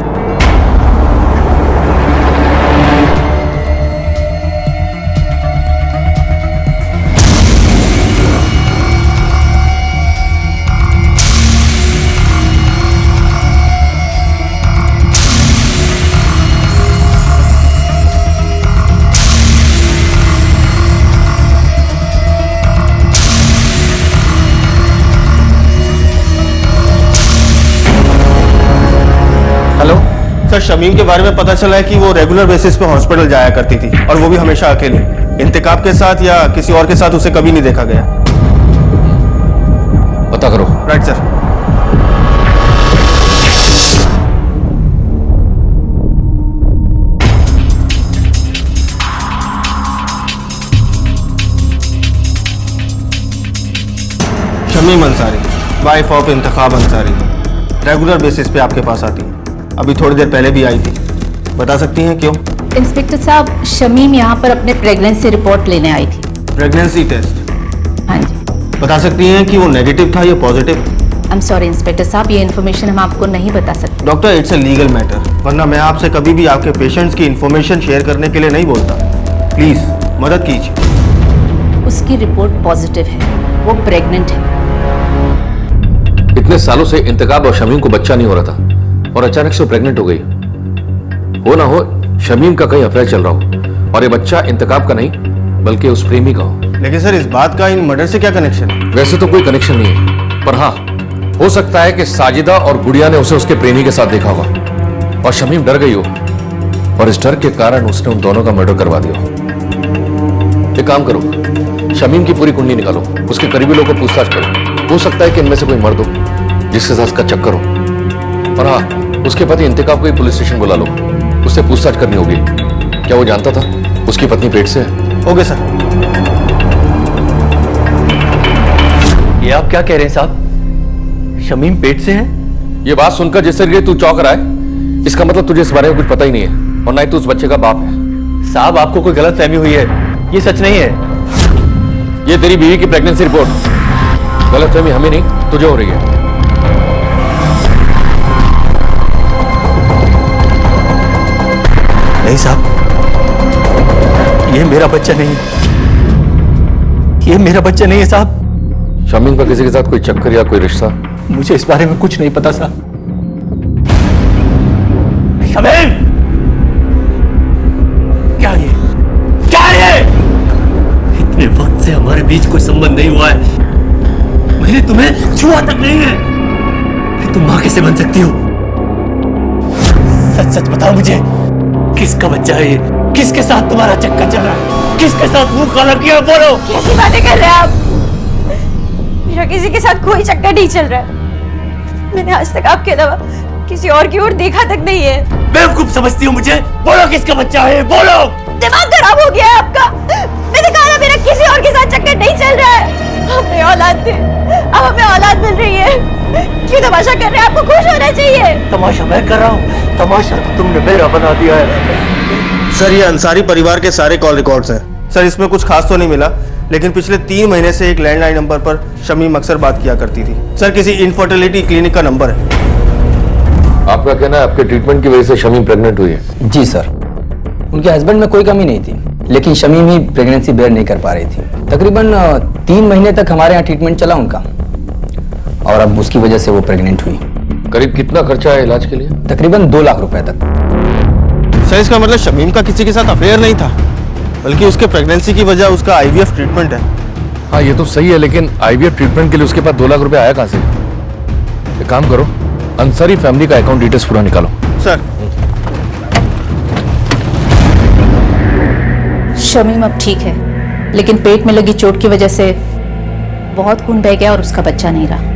सर शमीम के बारे में पता चला है कि वो रेगुलर बेसिस पे हॉस्पिटल जाया करती थी और वो भी हमेशा अकेले। इंतकाब के साथ या किसी और के साथ उसे कभी नहीं देखा गया। पता करो। Right sir. Shamim Ansari, wife of Intekhab Ansari, regular basis पे आपके पास आती है। अभी थोड़ी देर पहले भी आई थी। बता सकती हैं क्यों? इंस्पेक्टर साहब, शमीम यहाँ पर अपने प्रेगनेंसी रिपोर्ट लेने आई थी। Pregnancy test? हाँ जी। बता सकती हैं कि वो नेगेटिव था या positive? I am sorry inspector साहब, ये इन्फॉर्मेशन हम आपको नहीं बता सकते। Doctor, it's a legal matter, वरना मैं आपसे कभी भी आपके पेशेंट्स की इन्फॉर्मेशन शेयर करने के लिए नहीं बोलता। प्लीज मदद कीजिए। उसकी रिपोर्ट पॉजिटिव है, वो प्रेग्नेंट है। इतने सालों से इंतकाब और शमीम को बच्चा नहीं हो रहा था और अचानक से वो प्रेग्नेंट हो गई। हो ना हो शमीम का कहीं अफेयर चल रहा हो और ये बच्चा इंतकाब का नहीं बल्कि उस प्रेमी का हो। लेकिन सर, इस बात का इन मर्डर से क्या कनेक्शन है? वैसे तो कोई कनेक्शन नहीं है, पर हाँ हो सकता है कि साजिदा और गुड़िया ने उसे उसके प्रेमी के साथ देखा होगा और शमीम डर गई हो और इस डर के कारण उसने उन दोनों का मर्डर करवा दिया हो। एक काम करो, शमीम की पूरी कुंडली निकालो, उसके करीबी लोगों को पूछताछ करो। हो सकता है कि इनमें से कोई मर्द हो जिसके साथ उसका चक्कर हो। और हाँ, उसके पति इंतकाब को ही पुलिस स्टेशन बुला लो, उससे पूछताछ करनी होगी। क्या वो जानता था उसकी पत्नी पेट से है? Okay sir. ये आप क्या कह रहे हैं साहब? शमीम पेट से है? ये बात सुनकर जिस तरीके तू चौंक रहा है, इसका मतलब तुझे इस बारे में कुछ पता ही नहीं है और ना ही तू उस बच्चे का बाप है। साहब, आपको कोई गलत फहमी हुई है, ये सच नहीं है। ये तेरी बीवी की प्रेगनेंसी रिपोर्ट। गलतफहमी हमें नहीं तुझे हो रही है। नहीं साहब, ये मेरा बच्चा नहीं है, ये मेरा बच्चा नहीं है साहब। शमीम का किसी के साथ कोई चक्कर या कोई रिश्ता? मुझे इस बारे में कुछ नहीं पता साहब। शमीम, क्या ये? क्या ये? इतने वक्त से हमारे बीच कोई संबंध नहीं हुआ है, मैंने तुम्हें छुआ तक नहीं है, तुम मां कैसे बन सकती हो? सच सच बताओ मुझे, किसका बच्चा है ये? किसके साथ तुम्हारा चक्कर चल रहा है? किसके साथ मुंह काला किया? बोलो। कैसी बातें कर रहे हैं आप? मेरा किसी के साथ कोई चक्कर नहीं चल रहा है। मैंने आज तक आपके अलावा किसी और की ओर देखा तक नहीं है। बेवकूफ समझती हो मुझे? बोलो किसका बच्चा है, बोलो। दिमाग खराब हो गया है आपका। मैंने कहा ना, मेरा किसी और के साथ चक्कर नहीं चल रहा है। हमें औलाद थे, अब हमें औलाद मिल रही है। क्यों तमाशा कर रहे हैं? आपको खुश होना चाहिए। तमाशा मैं कर रहा हूँ? तमाशा तुमने मेरा बना दिया है। सर, ये अंसारी परिवार के सारे कॉल रिकॉर्ड्स हैं। सर, इसमें कुछ खास तो नहीं मिला, लेकिन पिछले 3 महीने से एक लैंडलाइन नंबर पर शमीम अक्सर बात किया करती थी। सर, किसी इनफर्टिलिटी क्लिनिक का नंबर है। आपका कहना है आपके ट्रीटमेंट की वजह से शमीम प्रेग्नेंट हुई है? जी सर, उनके हस्बैंड में कोई कमी नहीं थी, लेकिन शमीम ही प्रेगनेंसी बेयर नहीं कर पा रही थी। तकरीबन 3 महीने तक हमारे यहाँ ट्रीटमेंट चला उनका और अब उसकी वजह से वो प्रेग्नेंट हुई। करीब कितना खर्चा है इलाज के लिए? तकरीबन 2 लाख रुपए तक। सर, इसका मतलब शमीम का किसी के साथ अफेयर नहीं था, बल्कि उसके प्रेगनेंसी की वजह उसका आईवीएफ ट्रीटमेंट है। हाँ, ये तो सही है, लेकिन आईवीएफ ट्रीटमेंट के लिए उसके पास 2 लाख रुपए आया कहाँ से? एक काम करो, अंसारी फैमिली का अकाउंट डिटेल्स पूरा निकालो। सर। शमीम अब ठीक है, लेकिन पेट में लगी चोट की वजह से बहुत खून बह गया और उसका बच्चा नहीं रहा।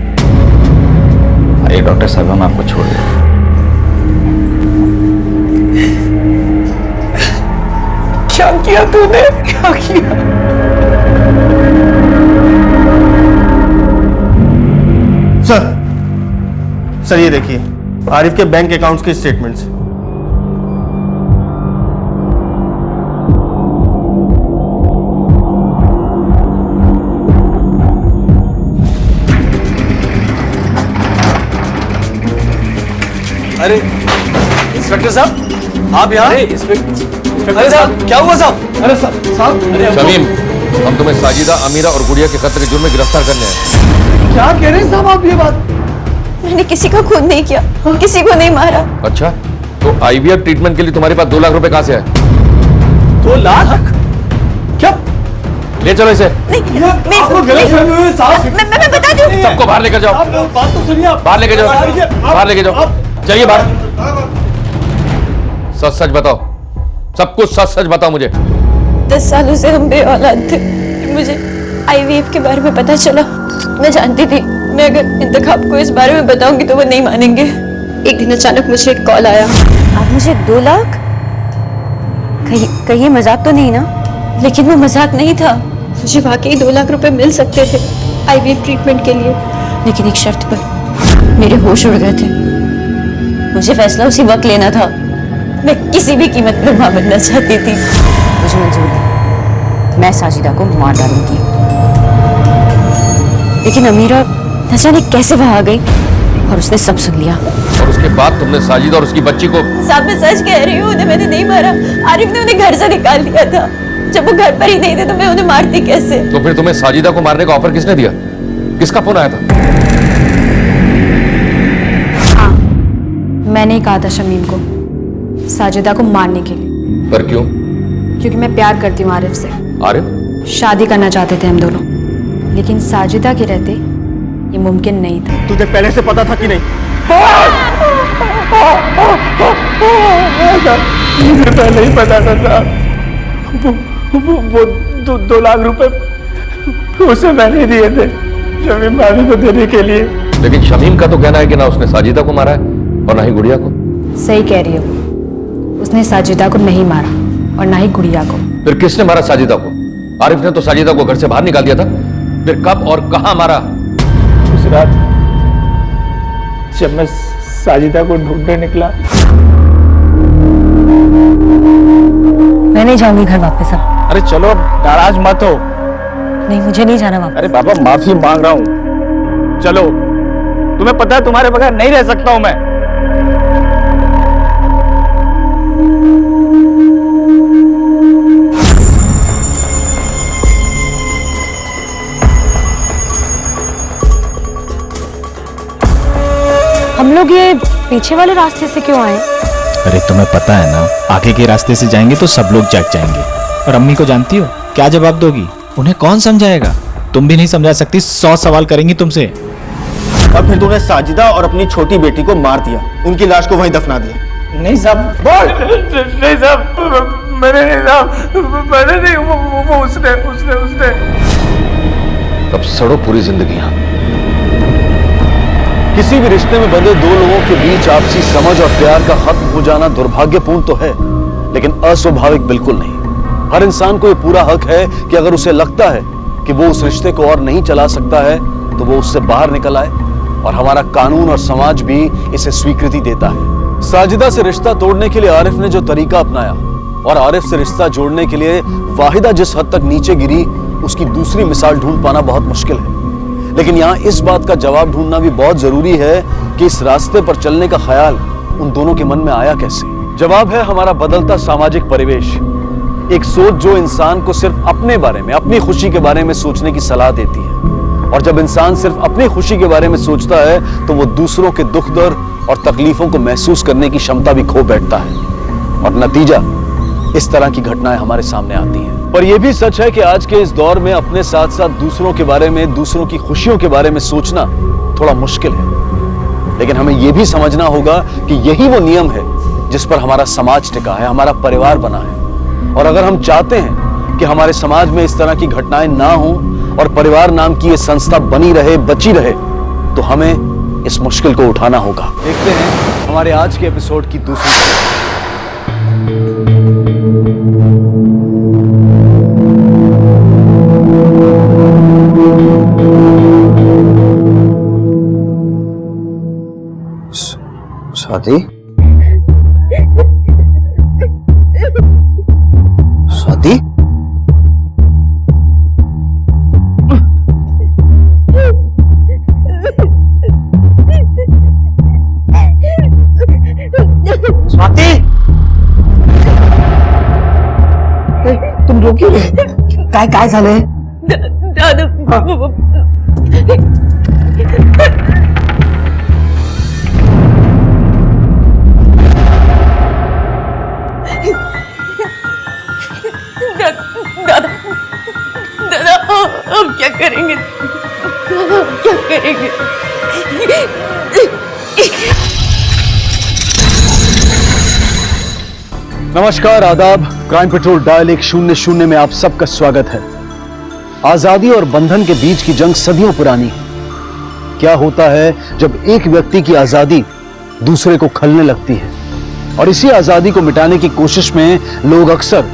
अरे डॉक्टर साहब, हम आपको छोड़ दें। क्या किया तूने? क्या किया? सर, ये देखिए आरिफ के बैंक अकाउंट्स के स्टेटमेंट्स। अरे इंस्पेक्टर साहब, आप यहाँ? इंस्पेक्टर साहब, क्या हुआ साहब? अरे साहब, अरे शमीम, हम तुम्हें साजिदा, अमीरा और गुड़िया के कत्ल के जुर्म में गिरफ्तार करने आए। क्या कह रहे हैं साहब आप ये बात? मैंने किसी का खून नहीं किया, किसी को नहीं मारा। अच्छा, तो आईवीएफ ट्रीटमेंट के लिए तुम्हारे पास 2 लाख रुपए कहाँ से आए? 2 लाख? क्या? ले चलो इसे। मैं बता दूं। सबको बाहर लेकर जाओ। बात तो सुनिए आप। बाहर लेकर जाओ, बाहर लेकर जाओ। चलिए बाहर। सच सच बताओ, सब कुछ सच सच बताओ मुझे। 10 सालों से हम बेऔलाद थे। मुझे IVF के बारे में पता चला। मैं जानती थी मैं अगर इंतखाब को इस बारे में बताऊंगी तो वो नहीं मानेंगे। एक दिन अचानक मुझे एक कॉल आया। आप मुझे 2 लाख? कहीं मजाक तो नहीं ना? लेकिन वो मजाक नहीं था। मुझे वाकई 2 लाख रुपए मिल सकते थे IVF ट्रीटमेंट के लिए, लेकिन एक शर्त पर। मेरे होश उड़ गए थे। मुझे फैसला उसी वक्त लेना था। मैं किसी भी कीमत पर मां बनना चाहती थी। मुझे मंजूर है, मैं साजिदा को मार डालूंगी। लेकिन अमीरा न जाने कैसे वहां आ गई और उसने सब सुन लिया। और उसके बाद तुमने साजिदा और उसकी बच्ची को। साहब मैं सच कह रही हूँ, उन्हें मैंने नहीं मारा। आरिफ ने उन्हें घर से निकाल दिया था। जब वो घर पर ही नहीं थे तो मैं उन्हें मारती कैसे? तो फिर तुम्हें साजिदा को मारने का ऑफर किसने दिया? किसका फोन आया था? हाँ, मैंने ही कहा था शमीम को साजिदा को मारने के लिए। पर क्यों? क्योंकि मैं प्यार करती हूँ आरिफ से। आरिफ? शादी करना चाहते थे हम दोनों, लेकिन साजिदा के रहते ये मुमकिन नहीं था। तुझे पहले से पता था कि नहीं? मुझे पहले ही पता था साहब। वो 2 लाख रुपए उसे मैंने दिए थे शमीम भाभी को देने के लिए। लेकिन शमीम का तो कहना है कि ना उसने साजिदा को मारा है और ना ही गुड़िया को। सही कह रही हो, उसने साजिदा को नहीं मारा और ना ही गुड़िया को। फिर किसने मारा साजिदा को? आरिफ ने तो साजिदा को घर से बाहर निकाल दिया था। फिर कब और कहां मारा? उस रात जब मैं साजिदा को ढूंढने निकला। मैं नहीं जाऊंगी घर वापस अब। अरे चलो अब नाराज मत हो। नहीं, मुझे नहीं जाना वापस। अरे बाबा माफी मांग रहा हूँ, चलो। तुम्हें पता है तुम्हारे बगैर नहीं रह सकता हूं मैं। हम लोग ये पीछे वाले रास्ते से क्यों आए? अरे तुम्हें पता है ना, आगे के रास्ते से जाएंगे तो सब लोग जग जाएंगे। और अम्मी को जानती हो क्या जवाब दोगी? उन्हें कौन समझाएगा? तुम भी नहीं समझा सकती, 100 सवाल करेंगी तुमसे। और फिर तूने साजिदा और अपनी छोटी बेटी को मार दिया, उनकी लाश को वहीं दफना दिया। नहीं साहब, नहीं साहब, मैंने नहीं साहब, मैंने नहीं। वो उसने। अब सड़ो पूरी जिंदगी यहाँ। किसी भी रिश्ते में बंधे 2 लोगों के बीच आपसी समझ और प्यार का खत्म हो जाना दुर्भाग्यपूर्ण तो है, लेकिन अस्वाभाविक बिल्कुल नहीं। हर इंसान को यह पूरा हक है कि अगर उसे लगता है कि वो उस रिश्ते को और नहीं चला सकता है तो वो उससे बाहर निकल आए, और हमारा कानून और समाज भी इसे स्वीकृति देता है। साजिदा से रिश्ता तोड़ने के लिए आरिफ ने जो तरीका अपनाया और आरिफ से रिश्ता जोड़ने के लिए वाहिदा जिस हद तक नीचे गिरी, उसकी दूसरी मिसाल ढूंढ पाना बहुत मुश्किल है। लेकिन यहाँ इस बात का जवाब ढूंढना भी बहुत जरूरी है कि इस रास्ते पर चलने का ख्याल उन दोनों के मन में आया कैसे। जवाब है हमारा बदलता सामाजिक परिवेश, एक सोच जो इंसान को सिर्फ अपने बारे में, अपनी खुशी के बारे में सोचने की सलाह देती है। और जब इंसान सिर्फ अपनी खुशी के बारे में सोचता है तो वो दूसरों के दुख दर्द और तकलीफों को महसूस करने की क्षमता भी खो बैठता है, और नतीजा इस तरह की घटनाएं हमारे सामने आती हैं। पर यह भी सच है कि आज के इस दौर में अपने साथ साथ दूसरों के बारे में, दूसरों की खुशियों के बारे में सोचना थोड़ा मुश्किल है। लेकिन हमें यह भी समझना होगा कि यही वो नियम है जिस पर हमारा समाज टिका है, हमारा परिवार बना है। और अगर हम चाहते हैं कि हमारे समाज में इस तरह की घटनाएं ना हो और परिवार नाम की ये संस्था बनी रहे, बची रहे, तो हमें इस मुश्किल को उठाना होगा। देखते हैं हमारे आज के एपिसोड की दूसरी। स्वाति, स्वाति, स्वाति, तुम रोकी काय झाले? दादा हम क्या करेंगे? क्या करेंगे? नमस्कार, आदाब। क्राइम पेट्रोल डायल 100 में आप सबका स्वागत है। आजादी और बंधन के बीच की जंग सदियों पुरानी है। क्या होता है जब एक व्यक्ति की आजादी दूसरे को खलने लगती है, और इसी आजादी को मिटाने की कोशिश में लोग अक्सर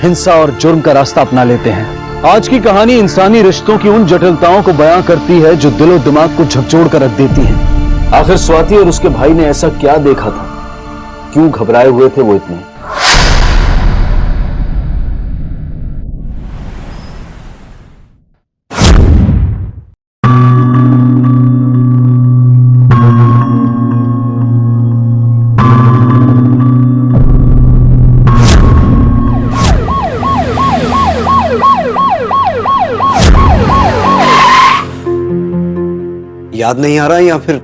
हिंसा और जुर्म का रास्ता अपना लेते हैं। आज की कहानी इंसानी रिश्तों की उन जटिलताओं को बयां करती है जो दिलो दिमाग को झकझोर कर रख देती हैं। आखिर स्वाति और उसके भाई ने ऐसा क्या देखा था, क्यों घबराए हुए थे वो इतने? याद नहीं आ रहा या फिर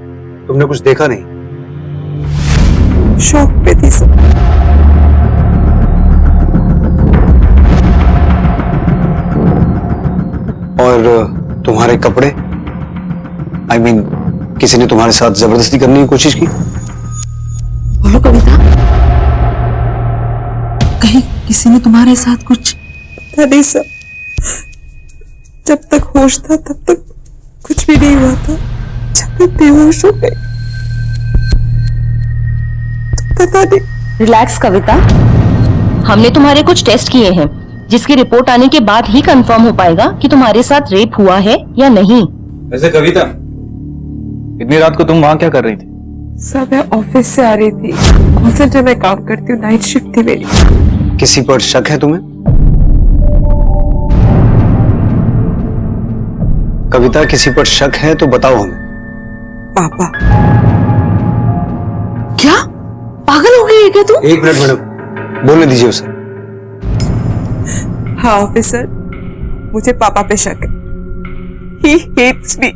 तुमने कुछ देखा नहीं? शौक पे थी सर। और तुम्हारे कपड़े, I mean, किसी ने तुम्हारे साथ जबरदस्ती करने की कोशिश की? बोलो कविता, कहीं किसी ने तुम्हारे साथ कुछ? नहीं सर, जब तक होश था तब तक कुछ भी नहीं हुआ था। जब मैं बेहोश हो गई तो पता नहीं। रिलैक्स कविता, हमने तुम्हारे कुछ टेस्ट किए हैं जिसकी रिपोर्ट आने के बाद ही कंफर्म हो पाएगा कि तुम्हारे साथ रेप हुआ है या नहीं। वैसे कविता, इतनी रात को तुम वहां क्या कर रही थी? सर मैं ऑफिस से आ रही थी, कॉल सेंटर में काम करती हूँ, नाइट शिफ्ट थी मेरी। किसी पर शक है तुम्हें? कविता, किसी पर शक है तो बताओ हमें। पापा। क्या पागल हो गई है क्या तू? एक मिनट मैडम, बोलने दीजिए उसे। हाँ ऑफिसर, मुझे पापा पे शक है। He hates me,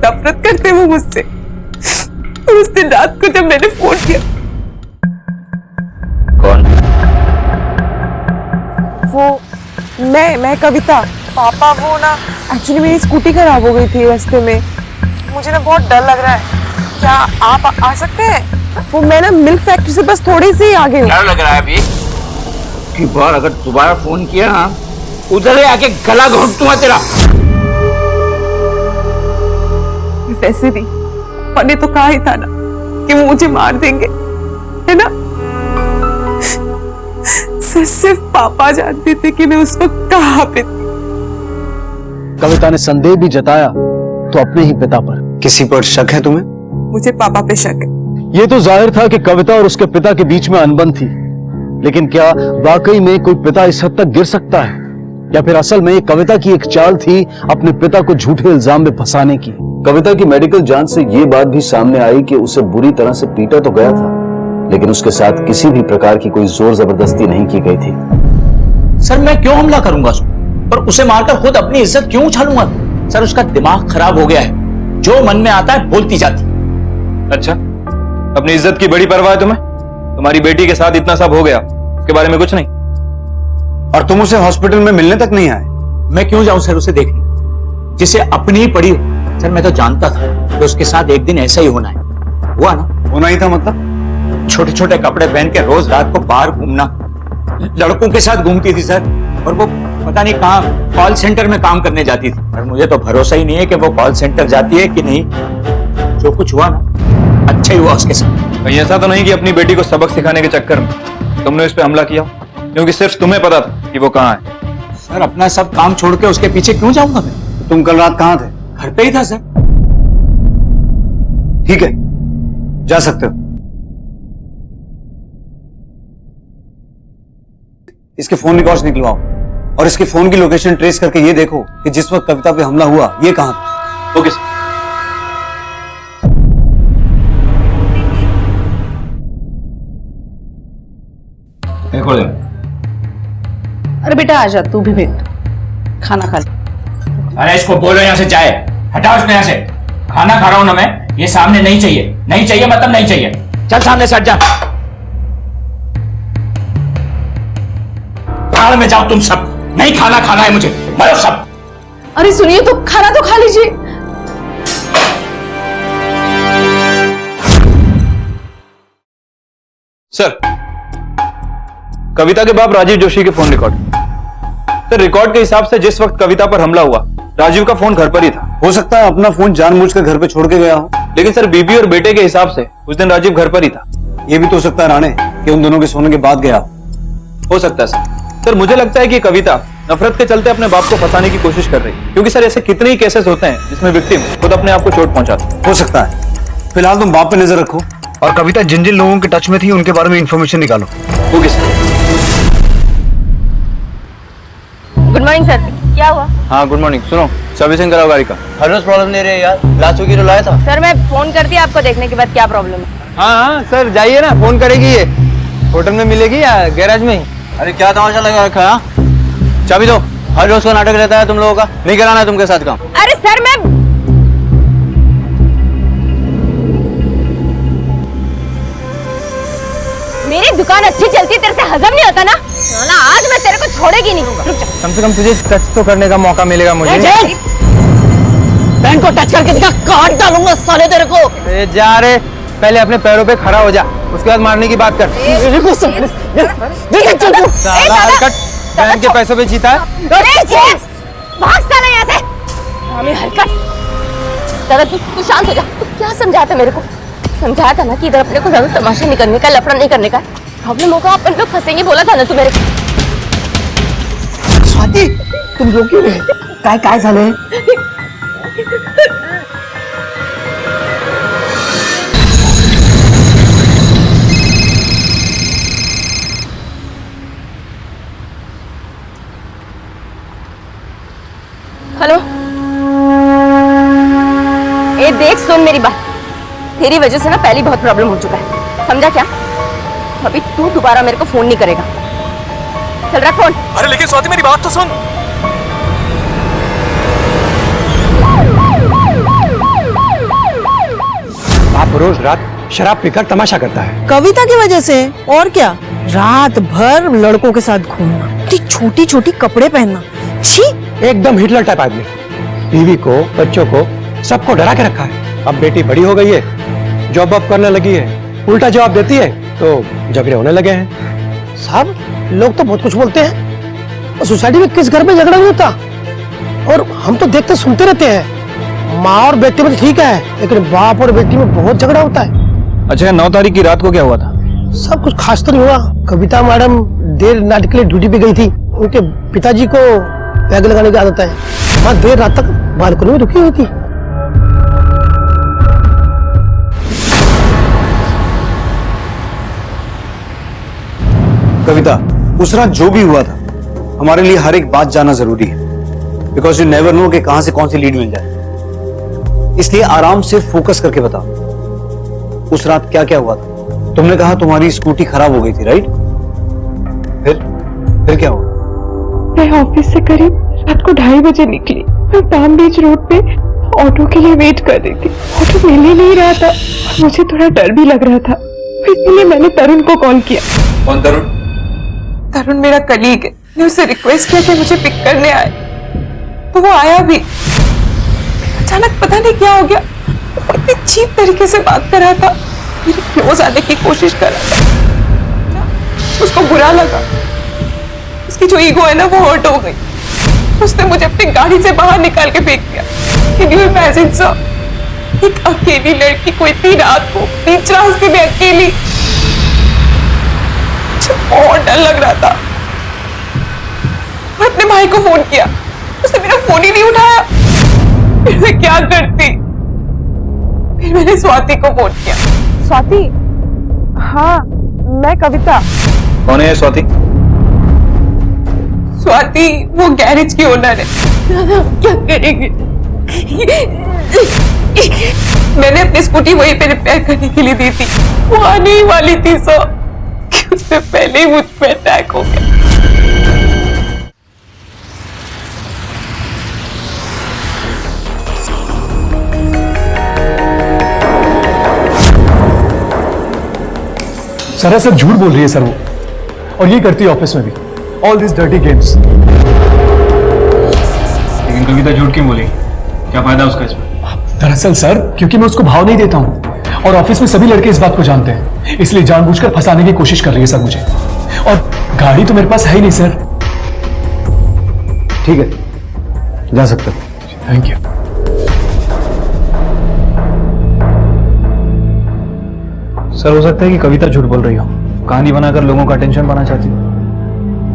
नफरत करते वो मुझसे। और उस दिन रात को जब मैंने फोन किया। कौन? वो मैं कविता। पापा वो ना, एक्चुअली मेरी स्कूटी खराब हो गई थी रास्ते में, मुझे ना बहुत डर लग रहा है। क्या आप आ सकते हैं? वो मैं ना मिल्क फैक्ट्री से बस थोड़ी सी आगे हूँ। डर लग रहा है अभी कि बार अगर दोबारा फोन किया ना, उधर ही आके गला घोट दूंगा तेरा। वैसे भी मैंने तो कहा ही था ना कि वो मुझे मार देंगे, है ना? सिर्फ पापा जानते थे कि मैं उस वक्त कहाँ पे थी। कविता ने संदेह भी जताया तो अपने ही पिता पर। किसी पर शक है तुम्हें? मुझे पापा पे शक है। यह तो जाहिर था कि कविता और उसके पिता के बीच में अनबन थी, लेकिन क्या वाकई में कोई पिता इस हद तक गिर सकता है, या फिर असल में कविता की एक चाल थी अपने पिता को झूठे इल्जाम में फंसाने की? कविता की मेडिकल जांच से यह बात भी सामने आई कि उसे बुरी तरह से पीटा तो गया था, लेकिन उसके साथ किसी भी प्रकार की कोई जोर जबरदस्ती नहीं की गई थी। सर मैं क्यों हमला करूंगा और उसे मारकर खुद अपनी इज्जत क्यों उछालूंगा? सर उसका दिमाग खराब हो गया है, जो मन में आता है बोलती जाती। अच्छा, अपनी इज्जत की बड़ी परवाह है तुम्हें? तुम्हारी बेटी के साथ इतना सब हो गया, उसके बारे में कुछ नहीं? और तुम उसे हॉस्पिटल में मिलने तक नहीं आए? मैं क्यों जाऊं सर उसे देखने, जिसे अपनी ही पड़ी? सर मैं तो जानता था कि उसके साथ एक दिन ऐसा ही होना है। हुआ ना? होना ही था मतलब? छोटे छोटे कपड़े पहन के रोज रात को बाहर घूमना, लड़कों के साथ घूमती थी सर, और वो पता नहीं कहाँ कॉल सेंटर में काम करने जाती थी। और मुझे तो भरोसा ही नहीं है कि वो कॉल सेंटर जाती है कि नहीं। जो कुछ हुआ ना, अच्छा ही हुआ उसके साथ। कहीं ऐसा तो नहीं कि अपनी बेटी को सबक सिखाने के चक्कर में तुमने उस पर हमला किया, क्योंकि सिर्फ तुम्हें पता था कि वो कहाँ है? सर अपना सब काम छोड़ के उसके पीछे क्यों जाऊंगा मैं? तुम कल रात कहाँ थे? घर पे ही था सर। ठीक है, जा सकते हो। इसके फोन रिकॉर्ड्स निकलवाओ और इसके फोन की लोकेशन ट्रेस करके ये देखो कि जिस वक्त कविता पे हमला हुआ ये कहां था। Okay sir. अरे बेटा आजा, तू भी बैठ, खाना खा ले। अरे इसको बोलो यहाँ से जाए, हटाओ इसको यहाँ से। खाना खा रहा हूं ना मैं, ये सामने नहीं चाहिए। नहीं चाहिए मतलब नहीं चाहिए। चल सामने से हट जा। भाड़ में जाओ तुम सब, नहीं खाना खाना है मुझे, मरो सब। अरे सुनिए तो, खाना तो खा लीजिए। सर, कविता के बाप राजीव जोशी के फोन रिकॉर्ड। सर रिकॉर्ड के हिसाब से जिस वक्त कविता पर हमला हुआ राजीव का फोन घर पर ही था। हो सकता है अपना फोन जानबूझकर घर पे छोड़ के गया हो। लेकिन सर बीबी और बेटे के हिसाब से उस दिन राजीव घर पर ही था। ये भी तो हो सकता है राणे कि उन दोनों के सोने के बाद गया हो सकता है सर मुझे लगता है कि कविता नफरत के चलते अपने बाप को फंसाने की कोशिश कर रही है, क्योंकि सर ऐसे कितने ही केसेस होते हैं जिसमें विक्टिम खुद अपने आप को चोट पहुंचाता। हो सकता है। फिलहाल तुम बाप पे नजर रखो और कविता जिन जिन लोगों के टच में थी उनके बारे में इंफॉर्मेशन निकालो। Okay sir. Good morning sir, क्या हुआ? हाँ गुड मॉर्निंग। सुनो सर्विसिंग कराओ गाड़ी का। हर रोज प्रॉब्लम दे रहे हैं यार, लास्ट वीक ही तो लाया था। सर मैं फोन कर दिया आपको देखने के बाद क्या प्रॉब्लम है। हाँ सर जाइए ना, फोन करेगी ये। होटल में मिलेगी या गैराज में ही? अरे क्या तमाशा लगा रखा है? चाबी दो। हर रोज का नाटक रहता है तुम लोगों का, नहीं कराना है तुमके साथ काम। अरे सर मैं मेरी दुकान अच्छी चलती है, तेरे से हजम नहीं होता ना? ना आज मैं तेरे को छोड़ेगी नहीं। रुक जा। कम से कम तुझे टच तो करने का मौका मिलेगा मुझे। बहन को टच करके दिखा, काट डालूंगा साले तेरे को। जा रे, पहले अपने पैरों पे खड़ा हो जा, उसके बाद मारने की बात कर। साला हरकत बहन के पैसों पे जीता है। भाग साला यहाँ से। हमें हरकत। दादा तू शांत हो जा। तू क्या समझाता मेरे को? समझाया था ना कि इधर अपने को ज्यादा तमाशा नहीं करने का, लफड़ा नहीं करने का। प्रॉब्लम होगा अपन लोग फंसेंगे, बोला था ना तू मेरे को। स्वाति तुम रो क्यों रहे? काय झाले? हेलो, ए देख सुन मेरी बात। तेरी वजह से ना पहले बहुत प्रॉब्लम हो चुका है, समझा क्या? अभी तू दोबारा मेरे को फोन नहीं करेगा। चल रहा फोन। अरे लेकिन स्वाति मेरी बात तो सुन। आप रोज रात शराब पीकर तमाशा करता है। कविता की वजह से और क्या? रात भर लड़कों के साथ घूमना, इतनी छोटी छोटी कपड़े पहनना, छी। एकदम हिटलर टाइप आदमी। बीवी को, बच्चों को, सबको डरा के रखा है। अब बेटी बड़ी हो गई है, जॉब वॉब करने लगी है, उल्टा जवाब देती है तो झगड़े होने लगे हैं। साहब लोग तो बहुत कुछ बोलते हैं, सोसाइटी में किस घर में झगड़ा नहीं होता, और हम तो देखते सुनते रहते हैं। माँ और बेटे में ठीक है, लेकिन बाप और बेटी में बहुत झगड़ा होता है। अच्छा 9 तारीख की रात को क्या हुआ था? सब कुछ खास तो नहीं हुआ। कविता मैडम देर नाइट के लिए ड्यूटी पे गई थी। उनके पिताजी को पैग लगाने की आदत है। वहाँ देर रात तक बालकनी में रुकी हुई थी। कविता उस रात जो भी हुआ था, हमारे लिए हर एक बात जानना जरूरी है, बिकॉज यू नेवर नो कि कहां से कौन सी लीड मिल जाए। इसलिए आराम से फोकस करके बताओ, उस रात क्या क्या हुआ था? तुमने कहा तुम्हारी स्कूटी खराब हो गई थी, राइट? फिर क्या हुआ? मैं ऑफिस से करीब रात को 2:30 बजे निकली। मैं पाम बीच रोड पे ऑटो के लिए वेट कर रही थी। ऑटो मिल ही नहीं रहा था और मुझे थोड़ा डर भी लग रहा था, इसलिए मैंने तरुण को कॉल किया। कौन तरुण? तरुण मेरा कलीग है। मैंने उससे रिक्वेस्ट किया कि मुझे पिक करने आए, तो वो आया भी। अचानक पता नहीं क्या हो गया, वो इतनी चीप तरीके से बात कर रहा था, मेरे क्लोज आने की कोशिश कर रहा था। उसको बुरा लगा, उसकी जो ईगो है ना वो हर्ट हो गई। उसने मुझे अपनी गाड़ी से बाहर निकाल के फेंक दिया। Can you imagine sir? एक अकेली लड़की को इतनी रात को बीच रास्ते में अकेली, मुझे बहुत डर लग रहा था। मैं अपने भाई को फोन किया, उसने मेरा फोन ही नहीं उठाया। फिर मैं क्या करती? फिर मैंने स्वाति को फोन किया। स्वाति? हाँ मैं कविता। कौन है स्वाति? स्वाति वो गैरेज की ओनर है। क्या करेंगे? मैंने अपनी स्कूटी वहीं पे रिपेयर करने के लिए दी थी, वो आने ही वाली थी सो उससे पहले ही मुझ पे अटैक हो गया। सरासर झूठ बोल रही है सर वो, और ये करती है ऑफिस में भी। All this dirty games. लेकिन कविता झूठ क्यों बोलेगी? क्या फायदा उसका इसमें? दरअसल सर क्योंकि मैं उसको भाव नहीं देता हूँ, और ऑफिस में सभी लड़के इस बात को जानते हैं, इसलिए जानबूझकर फंसाने की कोशिश कर रही है सर मुझे। और गाड़ी तो मेरे पास है ही नहीं सर। ठीक है, जा सकते हो। Thank you. सर हो सकता है कि कविता झूठ बोल रही हो, कहानी बनाकर लोगों का अटेंशन पाना चाहती हो।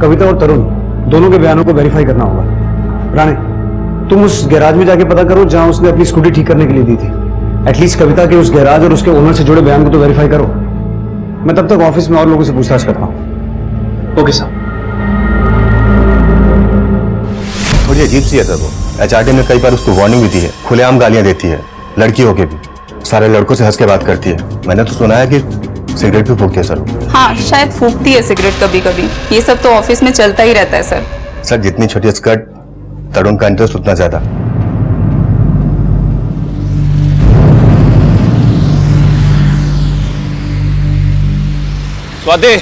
कविता और तरुण दोनों के बयानों को वेरीफाई करना होगा। राणे, तुम उस गैराज में जाके पता करो जहां उसने अपनी स्कूटी ठीक करने के लिए दी थी। एटलीस्ट कविता के उस गैराज और उसके ओनर से जुड़े बयान को तो वेरीफाई करो। मैं तब तक ऑफिस में और लोगों से पूछताछ करता हूँ। Okay sir. थोड़ी अजीब सी है सर वो। एचआरडी ने कई बार उसको वार्निंग भी दी है, खुलेआम गालियां देती है, लड़की होके भी सारे लड़कों से हंस के बात करती है। मैंने तो सुना है कि सिगरेट भी फूकती है सर। हाँ, शायद फूकती है सिगरेट कभी कभी। ये सब तो ऑफिस में चलता ही रहता है सर। सर जितनी छोटी स्कर्ट, तरुण का इंटरेस्ट उतना ज्यादा। स्वाति,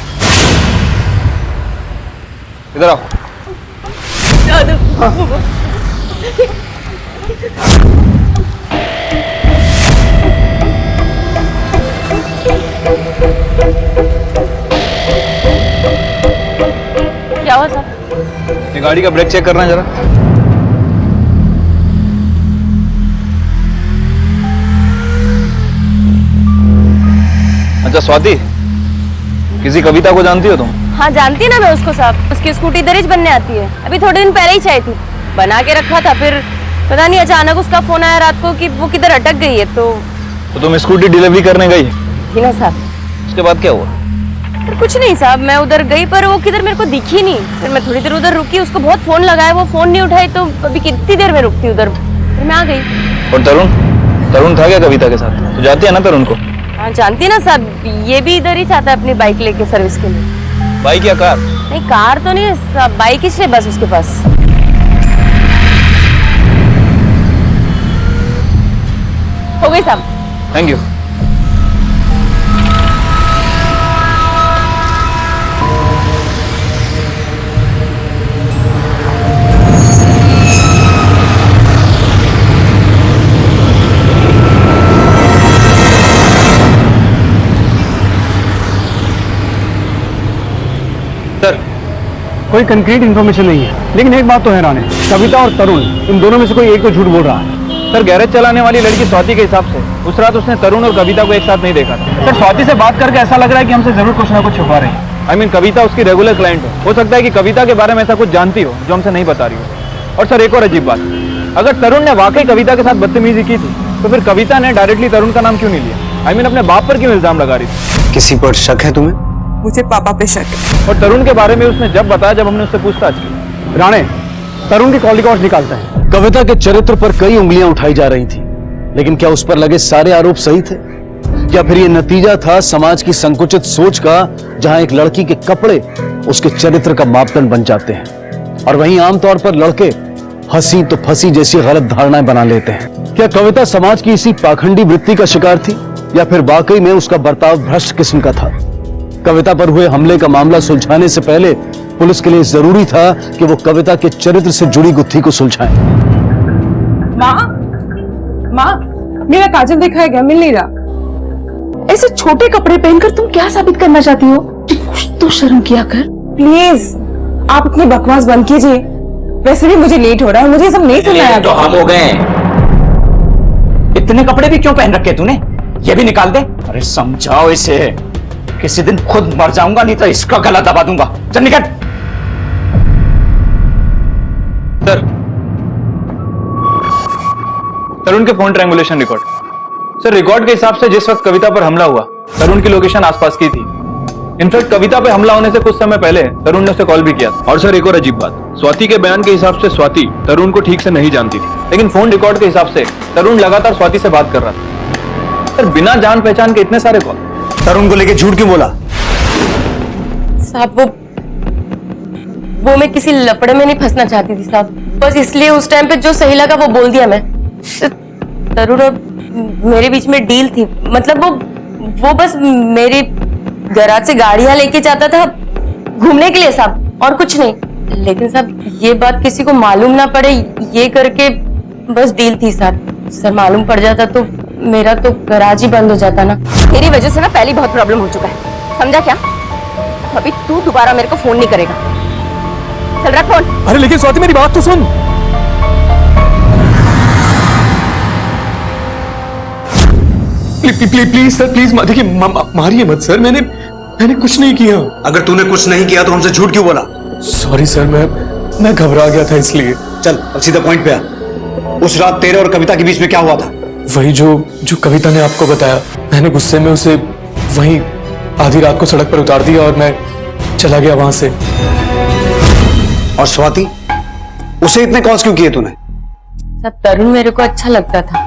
इधर आओ। क्या हुआ साहब? ये गाड़ी का ब्रेक चेक करना है जरा। अच्छा स्वाति, किसी कविता को जानती हो तुम? हाँ जानती ना मैं उसको साहब। उसकी स्कूटी दरिज बनने आती है। अभी थोड़े दिन पहले ही चाहिए थी, बना के रखा था, फिर पता नहीं अचानक उसका फोन आया रात को कि वो किधर अटक गई है। तो तुम स्कूटी डिलीवरी करने गई? जी ना साहब। उसके बाद क्या हुआ? कुछ नहीं साहब, मैं उधर गई पर वो किधर मेरे को दिखी नहीं। फिर मैं थोड़ी देर उधर रुकी, उसको बहुत फोन लगाया, वो फोन नहीं उठाई। तो अभी कितनी देर में रुकती उधर, फिर मैं आ गई। और तरुण था क्या कविता के साथ? तो जाती है ना तरुण को? हाँ जानती ना साहब, ये भी इधर ही चाहता है अपनी बाइक लेके सर्विस के लिए। बाइक या कार? नहीं कार तो नहीं साहब, बाइक ही बस उसके पास। हो गई साहब। Thank you. कोई कंक्रीट इन्फॉर्मेशन नहीं है, लेकिन एक बात तो है राणे, कविता और तरुण इन दोनों में से कोई एक तो झूठ बोल रहा है। सर गैरेज चलाने वाली लड़की स्वाति के हिसाब से उस रात उसने तरुण और कविता को एक साथ नहीं देखा था। सर स्वाति से बात करके ऐसा लग रहा है कि हमसे जरूर कुछ ना कुछ छुपा रही है। आई मीन कविता उसकी रेगुलर क्लाइंट हो सकता है कि कविता के बारे में ऐसा कुछ जानती हो जो हमसे नहीं बता रही हो। और सर एक और अजीब बात, अगर तरुण ने वाकई कविता के साथ बदतमीजी की थी तो फिर कविता ने डायरेक्टली तरुण का नाम क्यों नहीं लिया? आई मीन अपने बाप पर क्यों इल्जाम लगा रही थी? किसी पर शक है तुम्हें? मुझे पापा पे शक है। और तरुण के बारे में उसने जब बताया जब हमने उससे पूछताछ की। राणे, तरुण की कॉल रिकॉर्ड निकालते हैं। कविता के चरित्र पर कई उंगलियां उठाई जा रही थी, लेकिन क्या उस पर लगे सारे आरोप सही थे, या फिर यह नतीजा था समाज की संकुचित सोच का, जहां एक लड़की के कपड़े उसके चरित्र का मापदंड बन जाते हैं और वहीं आमतौर पर लड़के हंसी तो फंसी जैसी गलत धारणाएं बना लेते हैं। क्या कविता समाज की इसी पाखंडी वृत्ति का शिकार थी, या फिर वाकई में उसका बर्ताव भ्रष्ट किस्म का था? कविता पर हुए हमले का मामला सुलझाने से पहले पुलिस के लिए जरूरी था कि वो कविता के चरित्र से जुड़ी गुत्थी को सुलझाएं। माँ, मेरा काजल देखा है क्या? मिल नहीं रहा। ऐसे छोटे कपड़े पहनकर तुम क्या साबित करना चाहती हो? कुछ तो शर्म किया कर। प्लीज आप अपनी बकवास बंद कीजिए। वैसे भी मुझे लेट हो रहा है, मुझे ये सब नहीं सुनना है। तो हम हो गए। इतने कपड़े भी क्यों पहन रखे तूने? ये भी निकाल दे। अरे समझाओ इसे, किसी दिन खुद मर जाऊंगा नहीं तो इसका गला दबा दूंगा। चल निकल। सर तरुण के phone triangulation record. Sir record के हिसाब से जिस वक्त कविता पर हमला हुआ तरुण की लोकेशन आसपास की थी। इनफैक्ट कविता पे हमला होने से कुछ समय पहले तरुण ने उसे कॉल भी किया था। और सर एक और अजीब बात, स्वाति के बयान के हिसाब से स्वाति तरुण को ठीक से नहीं जानती थी, लेकिन फोन रिकॉर्ड के हिसाब से तरुण लगातार स्वाति से बात कर रहा था। सर बिना जान पहचान के इतने सारे कॉल। तरुण को लेके झूठ क्यों बोला? साहब वो मैं किसी लफड़े में नहीं फंसना चाहती थी साहब, बस इसलिए उस टाइम पे जो सही लगा वो बोल दिया मैं। तरुण और मेरे बीच में डील थी, मतलब वो बस मेरे गैराज से गाड़ियां लेके जाता था घूमने के लिए साहब, और कुछ नहीं। लेकिन साहब ये बात किसी को मालूम ना पड़े ये करके बस डील थी साहब। सर मालूम पड़ जाता तो मेरा तो गैराज ही बंद हो जाता ना। मेरी वजह से ना पहले बहुत प्रॉब्लम हो चुका है, समझा क्या? अभी तू दोबारा मेरे को फोन नहीं करेगा। चल रख फोन। अरे लेकिन स्वाति मेरी बात तो सुन। प्लीज सर प्लीज देखिए मारिए मत सर, मैंने कुछ नहीं किया। अगर तूने कुछ नहीं किया तो हमसे झूठ क्यों बोला? सॉरी सर, मैं घबरा गया था इसलिए। चल अब सीधा पॉइंट पे आ। उस रात तेरे और कविता के बीच में क्या हुआ था? वही जो कविता ने आपको बताया। मैंने गुस्से में उसे वहीं आधी रात को सड़क पर उतार दिया और मैं चला गया वहां से। और स्वाति, उसे इतने कॉल्स क्यों किए तूने? सब तरुण मेरे को अच्छा लगता था,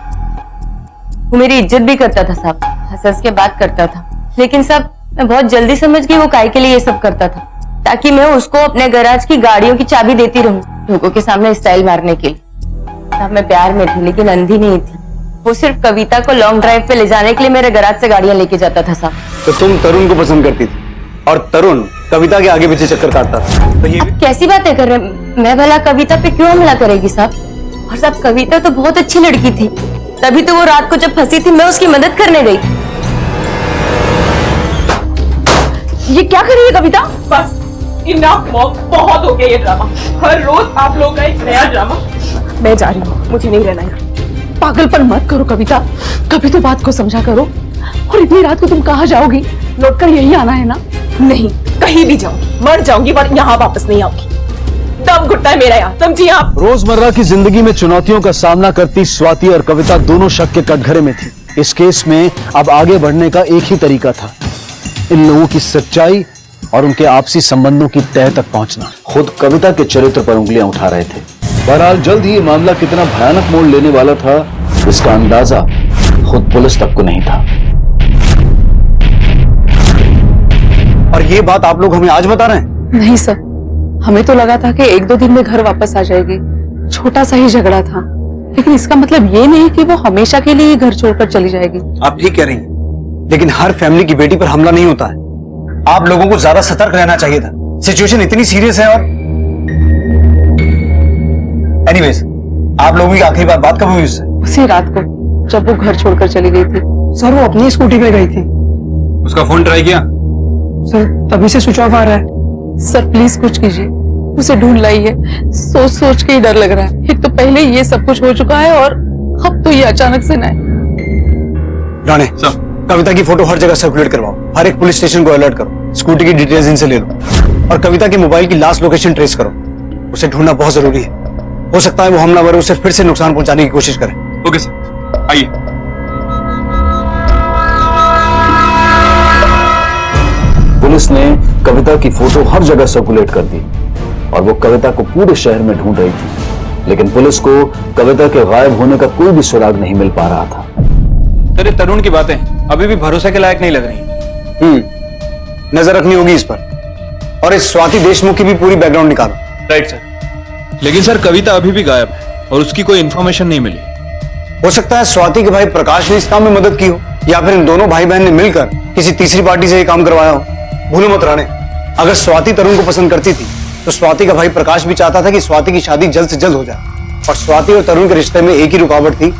वो मेरी इज्जत भी करता था साहब, हंस हंस के बात करता था। लेकिन साहब मैं बहुत जल्दी समझ गई वो काहे के लिए ये सब करता था, ताकि मैं उसको अपने गैराज की गाड़ियों की चाबी देती रहूं लोगों के सामने स्टाइल मारने के लिए। साहब मैं प्यार में थी लेकिन अंधी नहीं थी। वो सिर्फ कविता को लॉन्ग ड्राइव पे ले जाने के लिए मेरे गैराज से गाड़ियां लेके जाता था साहब। तो तुम तरुण को पसंद करती थी और तरुण कविता के आगे पीछे चक्कर काटता था। तो ये कैसी बातें कर रहे हैं? मैं भला कविता पे क्यों हमला करेगी साहब? और साहब कविता तो बहुत अच्छी लड़की थी, तभी तो वो रात को जब फंसी थी मैं उसकी मदद करने गई। ये क्या कर रही है कविता? बस इनफ मॉम, बहुत हो गया ये ड्रामा। हर रोज आप लोग का एक नया ड्रामा। मैं जा रही हूँ, मुझे नहीं रहना यहाँ। पागलपन मत करो कविता, कभी तो बात को समझा करो। और इतनी रात को तुम कहाँ जाओगी? लौट कर यही आना है ना? नहीं, कहीं भी जाऊंगी, मर जाऊंगी पर यहाँ वापस नहीं आऊंगी। दम घुटता है मेरा यहाँ, समझिए आप। रोजमर्रा की जिंदगी में चुनौतियों का सामना करती स्वाति और कविता दोनों शक के कटघरे में थी। इस केस में अब आगे बढ़ने का एक ही तरीका था, इन लोगों की सच्चाई और उनके आपसी संबंधों की तह तक पहुंचना। खुद कविता के चरित्र पर उंगलियां उठा रहे थे। बहरहाल जल्द ही ये मामला कितना भयानक मोड़ लेने वाला था, इसका अंदाजा खुद पुलिस तक को नहीं था। और ये बात आप लोग हमें आज बता रहे हैं? नहीं सर, हमें तो लगा था कि 1-2 दिन में घर वापस आ जाएगी। छोटा सा ही झगड़ा था, लेकिन इसका मतलब ये नहीं कि वो हमेशा के लिए घर छोड़कर चली जाएगी। आप ठीक कह रही हैं, लेकिन हर फैमिली की बेटी पर हमला नहीं होता है। आप लोगों को ज्यादा सतर्क रहना चाहिए था। सिचुएशन इतनी सीरियस है। और एनीवेज, आप लोगों की आखिरी बार बात कब हुई उससे? उसी रात को जब वो घर छोड़कर चली गई थी। सर वो अपनी स्कूटी पे गई थी। उसका फोन ट्राई किया? सर तभी से स्विच ऑफ आ रहा है। सर प्लीज कुछ कीजिए, उसे ढूंढ लाइए। सोच सोच के ही डर लग रहा है। एक तो पहले ये सब कुछ हो चुका है और अब तो ये अचानक से नए। राणे सर, कविता की फोटो हर जगह सर्कुलेट करवाओ। हर एक पुलिस स्टेशन को अलर्ट करो। स्कूटी की डिटेल्स इनसे ले लो और कविता के मोबाइल की लास्ट लोकेशन ट्रेस करो। उसे ढूंढना बहुत जरूरी है। हो सकता है वो हमलावर उसे फिर से नुकसान पहुंचाने की कोशिश करे। ओके सर, आइए। पुलिस ने कविता की फोटो हर जगह सर्कुलेट कर दी और वो कविता को पूरे शहर में ढूंढ रही थी, लेकिन पुलिस को कविता के गायब होने का कोई भी सुराग नहीं मिल पा रहा था। सर, ये तरुण की बातें अभी भी भरोसे के लायक नहीं लग रही। नजर रखनी होगी इस पर। और इस स्वाति देशमुख की भी पूरी बैकग्राउंड निकालो। Right sir. लेकिन सर कविता अभी भी गायब है और उसकी कोई इंफॉर्मेशन नहीं मिली। हो सकता है स्वाति के भाई प्रकाश ने इस काम में मदद की हो, या फिर इन दोनों भाई बहन ने मिलकर किसी तीसरी पार्टी से ये काम करवाया हो। भूलो मत राणे, अगर स्वाति तरुण को पसंद करती थी तो स्वाति का भाई प्रकाश भी चाहता था कि स्वाति की शादी जल्द से जल्द हो जाए। और स्वाति और तरुण के रिश्ते में एक ही रुकावट थी,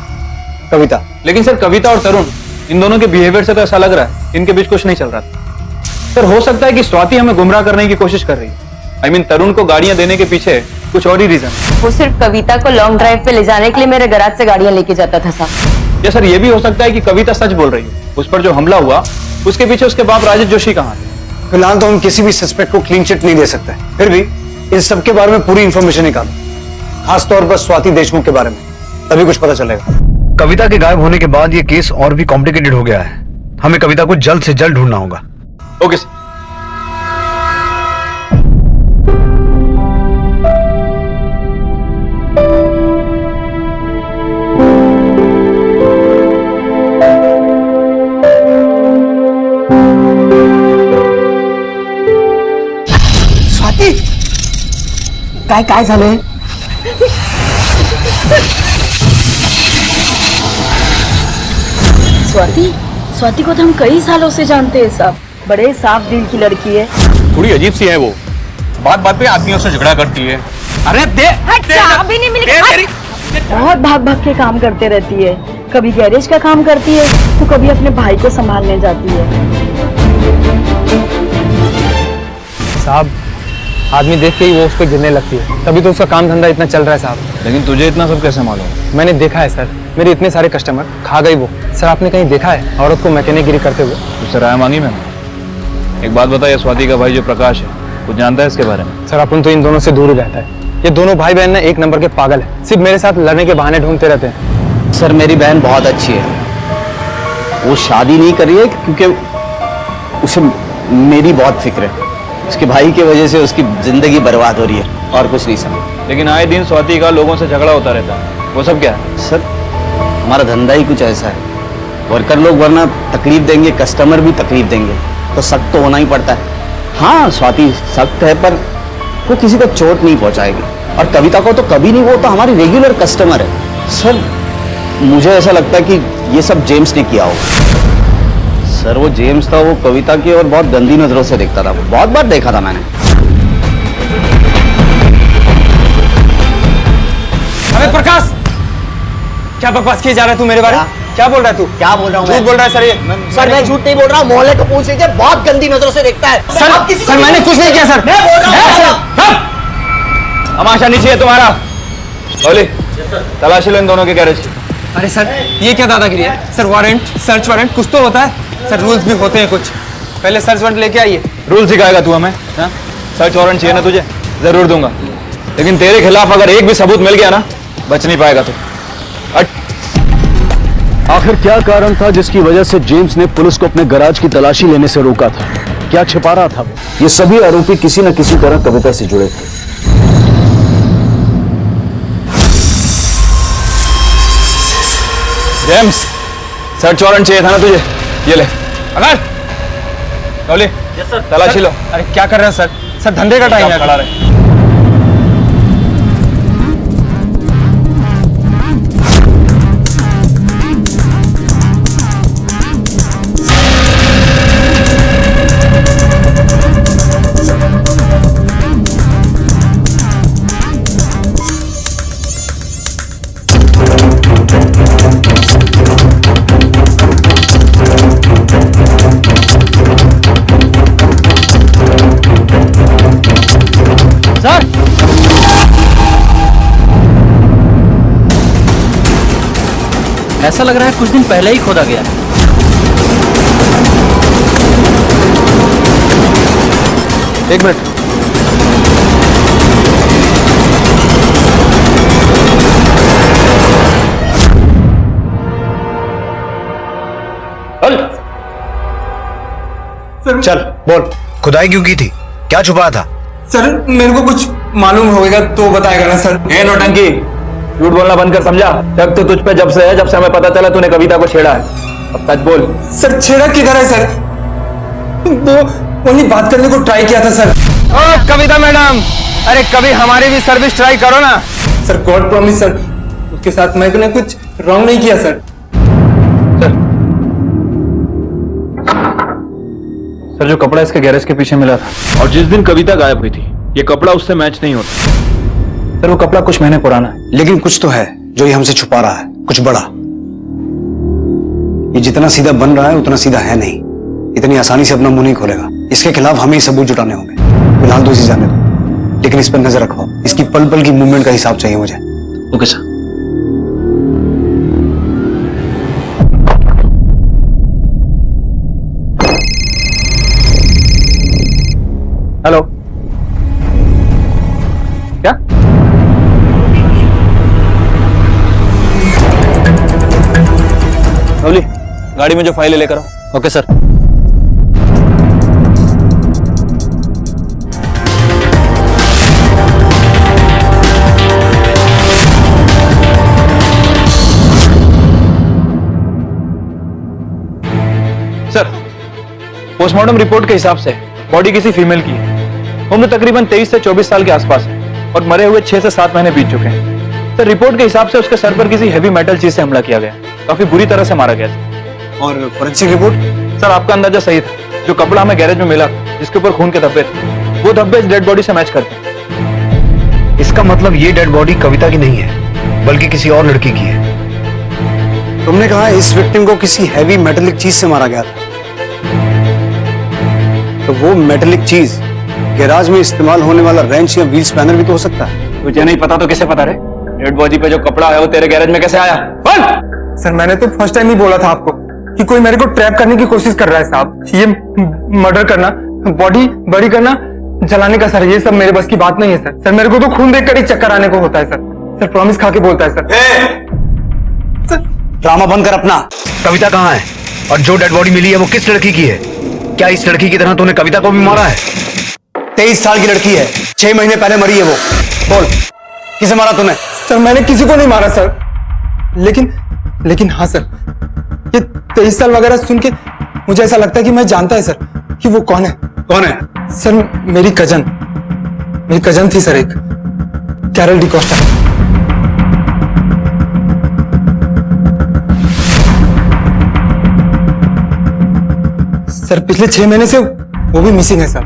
कविता। लेकिन सर कविता और तरुण, इन दोनों के बिहेवियर से तो ऐसा लग रहा है इनके बीच कुछ नहीं चल रहा था। सर हो सकता है कि स्वाति हमें गुमराह करने की कोशिश कर रही है। I mean, तरुण को गाड़ियां देने के पीछे कुछ और ही रीजन। वो सिर्फ कविता को लॉन्ग ड्राइव पे ले जाने के लिए मेरे गैराज से गाड़ियां लेके जाता था साहब। या सर ये भी हो सकता है कि कविता सच बोल रही है। उस पर जो हमला हुआ उसके पीछे उसके बाप राजेश जोशी कहाँ थे? फिलहाल तो हम किसी भी सस्पेक्ट को क्लीन चिट नहीं दे सकते, फिर भी इन सब के बारे में पूरी इंफॉर्मेशन निकालो, खासतौर पर स्वाति देशमुख के बारे में, तभी कुछ पता चलेगा। कविता के गायब होने के बाद ये केस और भी कॉम्प्लिकेटेड हो गया है। हमें कविता को जल्द से जल्द ढूंढना होगा। Okay sir. काय झालंय? स्वाति को तो हम कई सालों से जानते हैं साहब। बड़े साफ दिल की लड़की है। थोड़ी अजीब सी है वो, बात बात पे आदमियों से झगड़ा करती है। अरे दे, अभी नहीं मिली। बहुत भाग के काम करते रहती है। कभी गैरेज का काम करती है तो कभी अपने भाई को संभालने जाती है। साहब आदमी देख के ही वो उस पर गिरने लगती है, तभी तो उसका काम धंधा इतना चल रहा है साहब। लेकिन तुझे इतना सब कैसे मालूम? मैंने देखा है सर, मेरे इतने सारे कस्टमर खा गई वो। सर आपने कहीं देखा है औरत को मैकेनिकगिरी करते हुए? तुझसे राय मांगी मैंने। एक बात बता, ये स्वाति का भाई जो प्रकाश है, कुछ जानता है इसके बारे में? सर अपन तो इन दोनों से दूर ही रहता है। ये दोनों भाई बहन ना एक नंबर के पागल है, सिर्फ मेरे साथ लड़ने के बहाने ढूंढते रहते हैं। सर मेरी बहन बहुत अच्छी है, वो शादी नहीं कर रही है क्योंकि उसे मेरी बहुत फिक्र है। उसके भाई की वजह से उसकी जिंदगी बर्बाद हो रही है, और कुछ नहीं सर। लेकिन आए दिन स्वाति का लोगों से झगड़ा होता रहता है, वो सब क्या है? सर हमारा धंधा ही कुछ ऐसा है, वर्कर लोग वरना तकलीफ देंगे, कस्टमर भी तकलीफ देंगे, तो सख्त तो होना ही पड़ता है। हाँ स्वाति सख्त है, पर वो किसी को चोट नहीं पहुंचाएगी, और कविता को तो कभी नहीं, वो तो हमारी रेगुलर कस्टमर है। सर मुझे ऐसा लगता है कि ये सब जेम्स ने किया होगा। सर वो जेम्स था, वो कविता की और बहुत गंदी नजरों से देखता था, बहुत बार देखा था मैंने। अरे प्रकाश, क्या बकवास किए जा रहा है तू मेरे बारे में? क्या बोल रहा है तू? क्या बोल रहा हूँ? झूठ बोल रहा है सर ये। सर मैं झूठ नहीं बोल रहा हूँ, मोहल्ले को पूछ लीजिए, बहुत गंदी नजरों से देखता है। सर मैंने कुछ नहीं किया सर। मैं बोल रहा हूँ। तमाशा नहीं चाहिए तुम्हारा। बोली तलाशी लो इन दोनों के गैरेज। अरे सर ये क्या दादागिरी है? सर वारंट, सर्च वारंट कुछ तो होता है सर, रूल्स भी होते हैं कुछ। पहले सर्च वारंट लेके आइए। रूल सिखाएगा तू हमें? हाँ? सर्च वारंट चाहिए ना तुझे? जरूर दूंगा, लेकिन तेरे खिलाफ अगर एक भी सबूत मिल गया ना, बच नहीं पाएगा तू। आखिर क्या कारण था जिसकी वजह से जेम्स ने पुलिस को अपने गैराज की तलाशी लेने से रोका था? क्या छिपा रहा था वो? ये सभी आरोपी किसी न किसी तरह कविता से जुड़े थे। जेम्स, सर्च वारंट चाहिए था ना तुझे? ये ले। अगर लवली, तलाशी लो। अरे क्या कर रहे हैं सर? सर धंधे का टाइम है। खड़ा रहे। ऐसा लग रहा है कुछ दिन पहले ही खोदा गया। एक मिनट, चल बोल, खुदाई क्यों की थी? क्या छुपाया था? सर मेरे को कुछ मालूम होगा तो बताएगा ना सर। ए नौटंकी, झूठ बोलना बंद कर, समझा? शक तो तुझ पे जब से है जब से हमें पता चला तूने कविता को छेड़ा है। अब सच बोल। सर छेड़ा किधर है सर? वो वही बात करने को ट्राई किया था सर। ओ कविता मैडम, अरे कभी हमारी भी सर्विस ट्राई करो ना। सर गॉड प्रॉमिस सर, उसके साथ मैंने कुछ रॉन्ग नहीं किया सर। सर जो कपड़ा इसके गैरेज के पीछे मिला था और जिस दिन कविता गायब हुई थी, ये कपड़ा उससे मैच नहीं होता। सर वो कपड़ा कुछ महीने पुराना है। लेकिन कुछ तो है जो ये हमसे छुपा रहा है, कुछ बड़ा। ये जितना सीधा बन रहा है उतना सीधा है नहीं, इतनी आसानी से अपना मुंह नहीं खोलेगा। इसके खिलाफ हमें सबूत जुटाने होंगे। फिलहाल तो इसे जाने दो, लेकिन इस पर नजर रखो। इसकी पल पल की मूवमेंट का हिसाब चाहिए मुझे। Okay sir. हेलो, क्या? लवली, गाड़ी में जो फाइल लेकर आओ। Okay sir. Sir postmortem report के हिसाब से बॉडी किसी फीमेल की है। उम्र तकरीबन 23 से 24 साल के आसपास है और मरे हुए 6 से 7 महीने बीत चुके हैं। सर रिपोर्ट के हिसाब से उसके सर पर किसी हैवी मेटल चीज से हमला किया गया, काफी बुरी तरह से मारा गया था। और फोरेंसिक रिपोर्ट? सर आपका अंदाजा सही था। जो कपड़ा हमें गैरेज में मिला जिसके ऊपर खून के धब्बे थे, वो धब्बे इस डेड बॉडी से मैच करते हैं। इसका मतलब ये डेड बॉडी कविता की नहीं है, बल्कि किसी और लड़की की है। तुमने कहा इस विक्टिम को किसी हैवी मेटेलिक चीज से मारा गया था, तो वो मेटेलिक चीज गैराज में इस्तेमाल होने वाला रेंच या व्हील स्पैनर भी तो हो सकता है। तुझे नहीं पता तो किसे पता रे? डेड बॉडी पे जो कपड़ा है वो तेरे गैरेज में कैसे आया? बोल। सर मैंने तो फर्स्ट टाइम ही बोला था आपको कि कोई मेरे को ट्रैप करने की कोशिश कर रहा है साहब। ये मर्डर करना, बॉडी बड़ी करना, जलाने का सर, ये सब मेरे बस की बात नहीं है सर। सर मेरे को तो खून देखकर ही चक्कर आने को होता है सर। सर प्रॉमिस खा के बोलता है सर। ड्रामा बंद कर अपना। कविता कहाँ है? और जो डेड बॉडी मिली है वो किस लड़की की है? क्या इस लड़की की तरह तूने कविता को भी मारा है? 23 साल की लड़की है, 6 महीने पहले मरी है वो। बोल, किसे मारा तूने? सर मैंने किसी को नहीं मारा सर, लेकिन हाँ सर, ये 23 साल वगैरह सुन के मुझे ऐसा लगता है कि मैं जानता है सर कि वो कौन है। कौन है? सर मेरी कजन थी सर, एक कैरल डिकोस्टा। सर पिछले 6 महीने से वो भी मिसिंग है सर।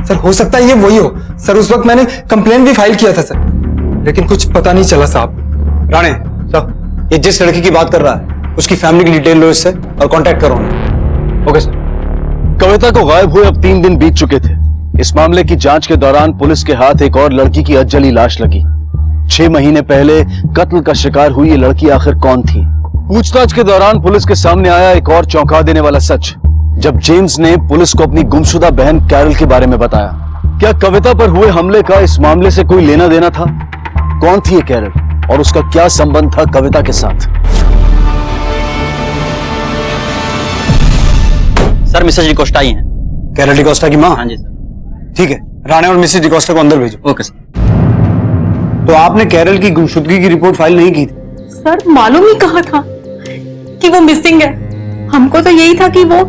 सर हो सकता है ये वही हो सर। उस वक्त मैंने कंप्लेंट भी फाइल किया था सर, लेकिन कुछ पता नहीं चला साहब। राणे साहब, ये जिस लड़की की बात कर रहा है उसकी फैमिली की डिटेल लो इससे और कांटेक्ट करो उन्हें। Okay sir. कविता को गायब हुए अब 3 दिन बीत चुके थे। इस मामले की जांच के दौरान पुलिस के हाथ एक और लड़की की अधजली लाश लगी। 6 महीने पहले कत्ल का शिकार हुई ये लड़की आखिर कौन थी? पूछताछ के दौरान पुलिस के सामने आया एक और चौंका देने वाला सच, जब जेम्स ने पुलिस को अपनी गुमशुदा बहन कैरल के बारे में बताया। क्या कविता पर हुए हमले का इस मामले से कोई लेना देना था? कौन थी ये कैरल और उसका क्या संबंध था कविता के साथ? सर मिसेस डिकोस्टा ही हैं। कैरल डिकोस्टा की माँ? हाँ जी सर। ठीक है, राणे और मिसेस डिकोस्टा को अंदर भेजो। Okay sir. तो आपने कैरल की गुमशुदगी की रिपोर्ट फाइल नहीं की थी? सर मालूम ही कहा था कि वो मिसिंग है। हमको तो यही था कि वो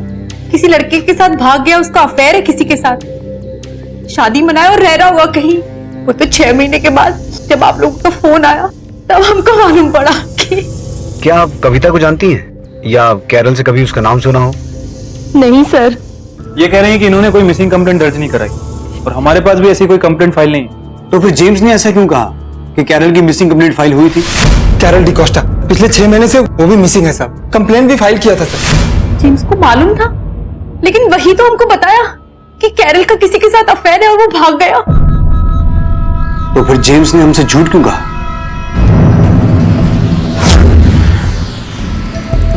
किसी लड़के के साथ भाग गया, उसका अफेयर है किसी के साथ, शादी मनाया और रह रहा हुआ कहीं। वो तो 6 महीने के बाद जब आप लोगों का फोन आया तब हमको मालूम पड़ा कि क्या आप कविता को जानती हैं या कैरल से कभी उसका नाम सुना हो? नहीं सर। ये कह रहे हैं कि इन्होंने कोई मिसिंग कंप्लेंट दर्ज नहीं कराई और हमारे पास भी ऐसी कोई कंप्लेंट फाइल नहीं है। तो फिर जेम्स ने ऐसा क्यों कहा कि कैरल की मिसिंग कंप्लेंट फाइल हुई थी? कैरल डिकोस्टा पिछले 6 महीने से वो भी मिसिंग है साहब। कंप्लेंट भी फाइल किया था सर। जेम्स को मालूम था, लेकिन वही तो हमको बताया कि कैरल का किसी के साथ अफेयर है और वो भाग गया। तो फिर जेम्स ने हमसे झूठ क्यों कहा?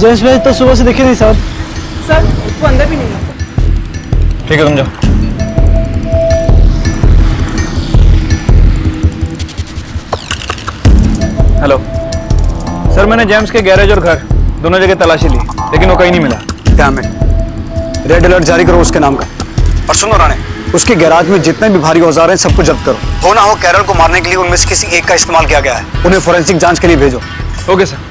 जेम्स भाई तो सुबह से दिखे नहीं साहब। सर वो अंदर भी नहीं है। ठीक है तुम जाओ। हेलो सर, मैंने जेम्स के गैरेज और घर दोनों जगह तलाशी ली, लेकिन वो कहीं नहीं मिला। डैम इट, रेड अलर्ट जारी करो उसके नाम का। और सुनो राणे, उसके गैराज में जितने भी भारी औजार हैं सबको जब्त करो। हो ना हो कैरल को मारने के लिए उनमें से किसी एक का इस्तेमाल किया गया है। उन्हें फोरेंसिक जांच के लिए भेजो। Okay sir.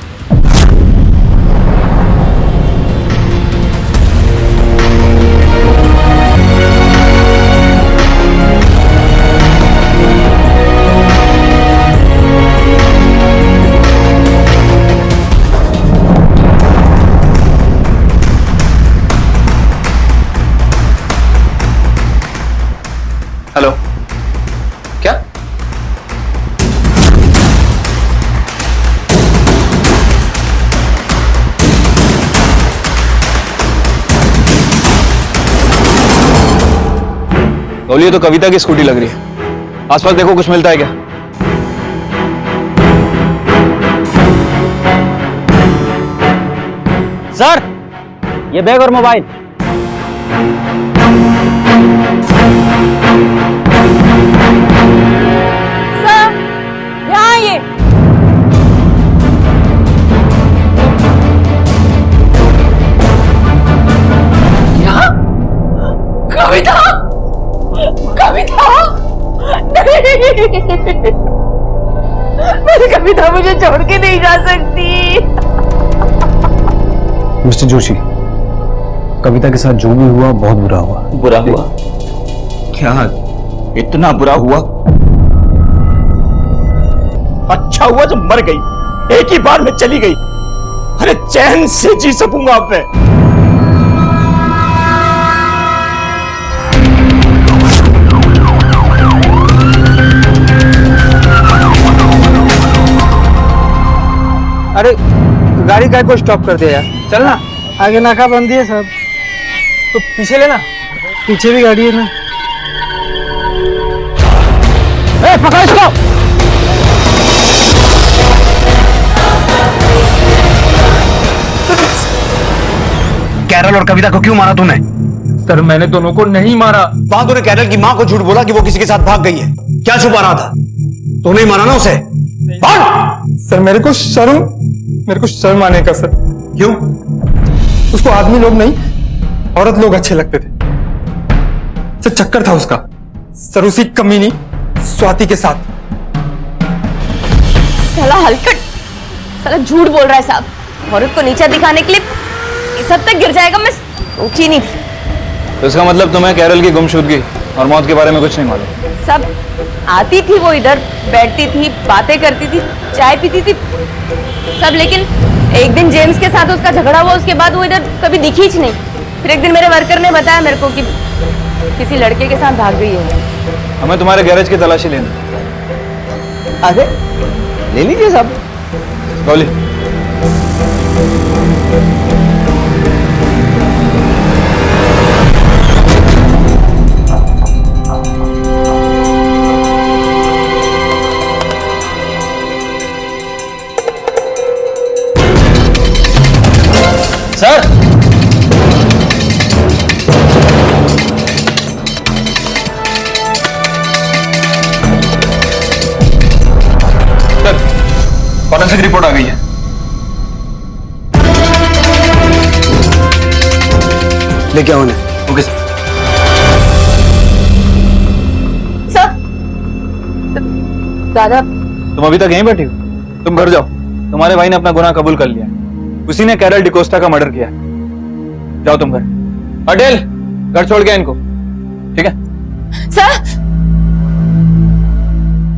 हेलो, क्या? बोलिए। तो कविता की स्कूटी लग रही है। आसपास देखो कुछ मिलता है क्या? सर ये बैग और मोबाइल। सर यहाँ ये क्या? कविता, कविता नहीं, मेरी कविता मुझे छोड़ के नहीं जा सकती। मिस्टर जोशी, कविता के साथ जो भी हुआ बहुत बुरा हुआ। बुरा हुआ? क्या इतना बुरा हुआ? अच्छा हुआ जब मर गई, एक ही बार में चली गई। अरे चैन से जी सकूंगा अब मैं। अरे गाड़ी काय को स्टॉप कर दिया यार, चल ना। आगे नाका बंदी है साहब। तो पीछे लेना, पीछे भी गाड़ी है ना। पकड़ इसको। कैरल और कविता को क्यों मारा तूने? सर मैंने दोनों को नहीं मारा। वहां तूने कैरल की मां को झूठ बोला कि वो किसी के साथ भाग गई है। क्या छुपा रहा था? तूने ही मारा ना उसे? सर मेरे को शर्म आने का सर। क्यों? उसको आदमी लोग नहीं औरत लोग अच्छे लगते थे सर। चक्कर था उसका सर उसी कमीनी स्वाति के साथ। साला हलकट, साला झूठ बोल रहा है साहब। औरत को नीचा दिखाने के लिए इस हद तक गिर जाएगा मैं सोची नहीं थी। तो इसका मतलब तुम्हें कैरल की गुमशुदगी और मौत के बारे में कुछ नहीं मालूम? सब आती थी, वो इधर बैठती थी, बातें करती थी, चाय पीती थी सब, लेकिन एक दिन जेम्स के साथ उसका झगड़ा हुआ, उसके बाद वो इधर कभी दिखी ही नहीं। फिर एक दिन मेरे वर्कर ने बताया मेरे को कि किसी लड़के के साथ भाग गई है। हमें तुम्हारे गैरेज की तलाशी लेनी। अरे ले लीजिए साहब। बोली। सर फॉरेंसिक रिपोर्ट आ गई है। लेके आओ। Okay sir. दादा तुम अभी तक यहीं बैठी हो? तुम घर जाओ, तुम्हारे भाई ने अपना गुनाह कबूल कर लिया। उसी ने कैरल डिकोस्टा का मर्डर किया। जाओ तुम घर। अडेल घर छोड़ गया इनको, ठीक है? सर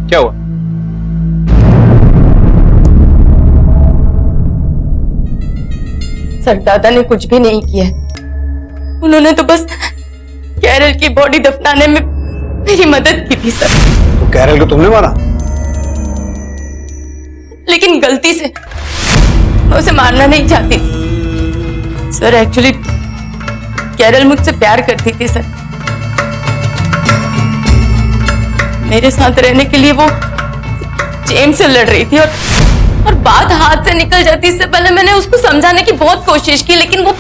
क्या हुआ? सर दादा ने कुछ भी नहीं किया, उन्होंने तो बस कैरल की बॉडी दफनाने में मेरी मदद की थी सर। तो कैरल को तुमने मारा? लेकिन गलती से, मैं उसे मारना नहीं चाहती थी सर। एक्चुअली कैरल मुझसे प्यार करती थी सर। मेरे साथ रहने के लिए वो जेम्स से लड़ रही थी और बात हाथ से निकल जाती। इससे पहले मैंने उसको समझाने की बहुत कोशिश की, लेकिन वो,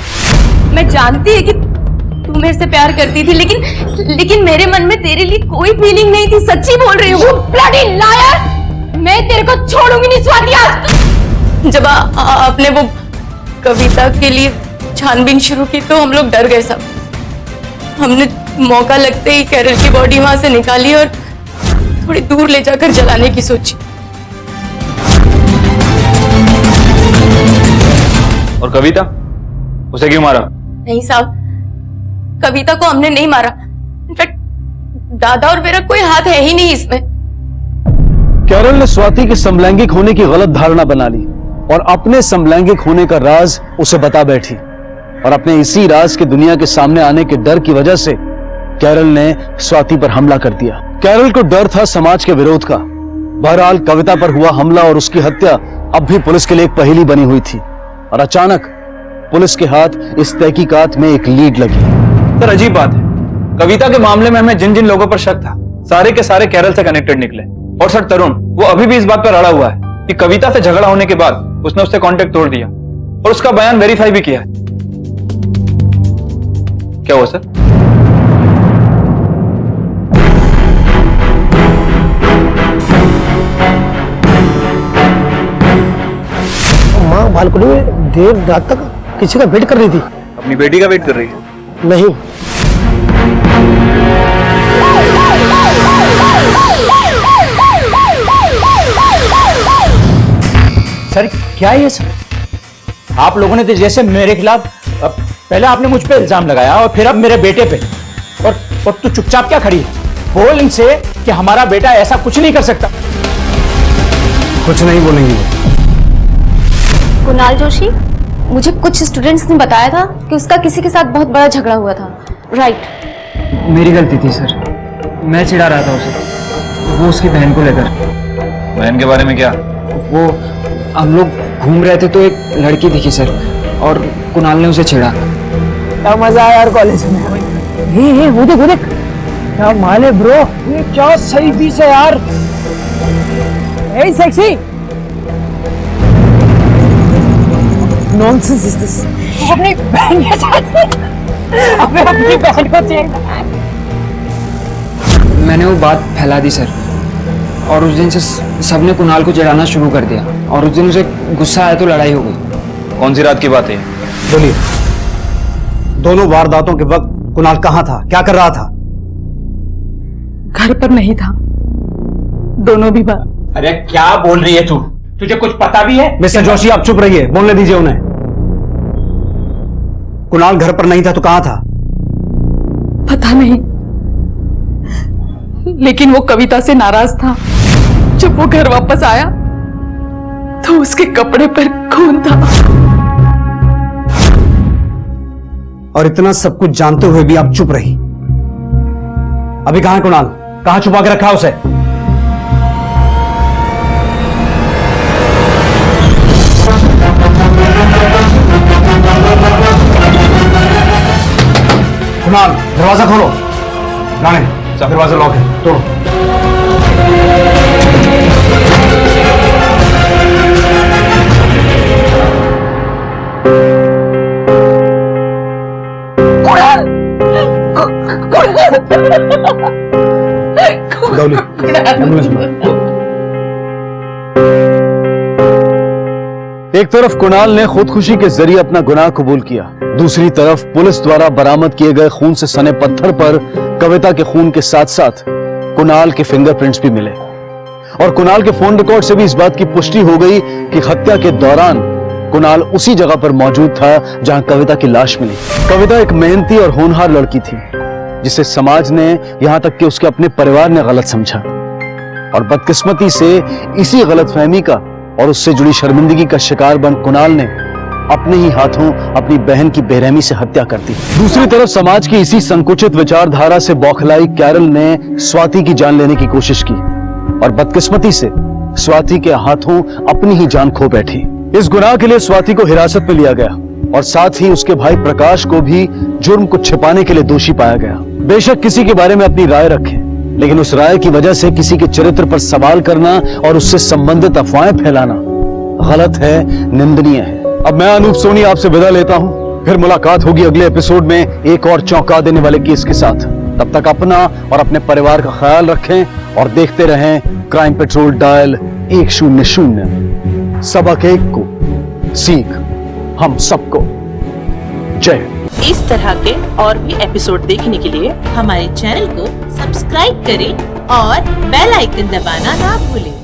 मैं जानती है कि तू मेरे से प्यार करती थी, लेकिन मेरे मन में तेरे लिए कोई फीलिंग नहीं थी। सच्ची बोल रही हूँ। You bloody liar! मैं तेरे को छोड़ूंगी नहीं स्वातिया। जब आपने वो कविता के लिए छानबीन शुरू की तो हम लोग डर गए सब। हमने मौका लगते ही कैरल की बॉडी वहां से निकाली और थोड़ी दूर ले जाकर जलाने की सोची। और कविता, उसे क्यों मारा? नहीं साहब, कविता को हमने नहीं मारा। इनफैक्ट दादा और मेरा कोई हाथ है ही नहीं इसमें। कैरल ने स्वाति के समलैंगिक होने की गलत धारणा बना ली और अपने समलैंगिक होने का राज उसे बता बैठी, और अपने इसी राज के दुनिया के सामने आने के डर की वजह से कैरल ने स्वाति पर हमला कर दिया। कैरल को डर था समाज के विरोध का। बहरहाल कविता पर हुआ हमला और उसकी हत्या अब भी पुलिस के लिए एक पहेली बनी हुई थी, और अचानक पुलिस के हाथ इस तहकीकात में एक लीड लगी। सर अजीब बात है, कविता के मामले में हमें जिन जिन लोगों पर शक था सारे के सारे कैरल से कनेक्टेड निकले। और सर तरुण, वो अभी भी इस बात पर अड़ा हुआ है कि कविता से झगड़ा होने के बाद उसने उससे कांटेक्ट तोड़ दिया और उसका बयान वेरीफाई भी किया है। क्या हुआ सर? माँ बालकनी में देर रात तक किसी का वेट कर रही थी। अपनी बेटी का वेट कर रही है? नहीं। सर क्या है ये सब? आप लोगों ने तो जैसे मेरे खिलाफ, पहले आपने मुझ पे इल्जाम लगाया और फिर अब मेरे बेटे पे, और तू चुपचाप क्या खड़ी है? बोल इनसे कि हमारा बेटा ऐसा कुछ नहीं कर सकता। कुछ नहीं बोलेंगे। कुणाल जोशी, मुझे कुछ स्टूडेंट्स ने बताया था कि उसका किसी के साथ बहुत बड़ा झगड़ा हुआ था, राइट? मेरी गलती थी सर, मैं चिढ़ा रहा था उसे, वो उसकी बहन को लेकर। बहन के बारे में क्या? वो हम लोग घूम रहे थे तो एक लड़की दिखी सर, और कुणाल ने उसे छेड़ा। क्या मजा आया यार कॉलेज में। वो देख क्या माले ब्रो, ये क्या सही पीस है यार। Hey sexy, nonsense is this? अपनी बहन के साथ अपने अपनी बहन को चेक। मैंने वो बात फैला दी सर, और उस दिन से सबने कुणाल को जलाना शुरू कर दिया, और उस दिन उसे गुस्सा आया तो लड़ाई हो गई। कौन सी रात की बात है? बोलिए, दोनों वारदातों के वक्त कुणाल कहाँ था, क्या कर रहा था? घर पर नहीं था, दोनों भी बात। अरे क्या बोल रही है तू? तुझे कुछ पता भी है? मिस्टर जोशी, आप चुप रहिए, बोलने दीजिए उन्हें। कुणाल घर पर नहीं था तो कहां था? पता नहीं, लेकिन वो कविता से नाराज था। जब वो घर वापस आया तो उसके कपड़े पर खून था। और इतना सब कुछ जानते हुए भी आप चुप रही। अभी कहां है कुणाल? कहां छुपा के रखा उसे? कुणाल, दरवाजा खोलो। राणे, दरवाजा लॉक है, तोड़ो। गौली, एम्बुलेंस में। एक तरफ कुणाल ने खुदकुशी के जरिए अपना गुनाह कबूल किया, दूसरी तरफ पुलिस द्वारा बरामद किए गए खून से सने पत्थर पर कविता के खून के साथ साथ कुणाल के फिंगरप्रिंट्स भी मिले। और कुणाल के फोन रिकॉर्ड से भी इस बात की पुष्टि हो गई कि हत्या के दौरान कुणाल उसी जगह पर मौजूद था जहां कविता की लाश मिली। कविता एक मेहनती और होनहार लड़की थी, जिसे समाज ने, यहां तक कि उसके अपने परिवार ने गलत समझा, और बदकिस्मती से इसी गलतफहमी का और उससे जुड़ी शर्मिंदगी का शिकार बन कुणाल ने अपने ही हाथों अपनी बहन की बेरहमी से हत्या कर दी। दूसरी तरफ समाज की इसी संकुचित विचारधारा से बौखलाई कैरल ने स्वाति की जान लेने की कोशिश की, और बदकिस्मती से स्वाति के हाथों अपनी ही जान खो बैठी। इस गुनाह के लिए स्वाति को हिरासत में लिया गया, और साथ ही उसके भाई प्रकाश को भी जुर्म को छिपाने के लिए दोषी पाया गया। बेशक किसी के बारे में अपनी राय रखें, लेकिन उस राय की वजह से किसी के चरित्र पर सवाल करना और उससे संबंधित अफवाहें फैलाना गलत है, निंदनीय है। अब मैं अनूप सोनी आपसे विदा लेता हूं, फिर मुलाकात होगी अगले एपिसोड में एक और चौंका देने वाले केस के साथ। तब तक अपना और अपने परिवार का ख्याल रखें और देखते रहें क्राइम पेट्रोल डायल 100। सबक एक को सीख हम सबको। जय। इस तरह के और भी एपिसोड देखने के लिए हमारे चैनल को सब्सक्राइब करें और बेल आइकन दबाना ना भूलें।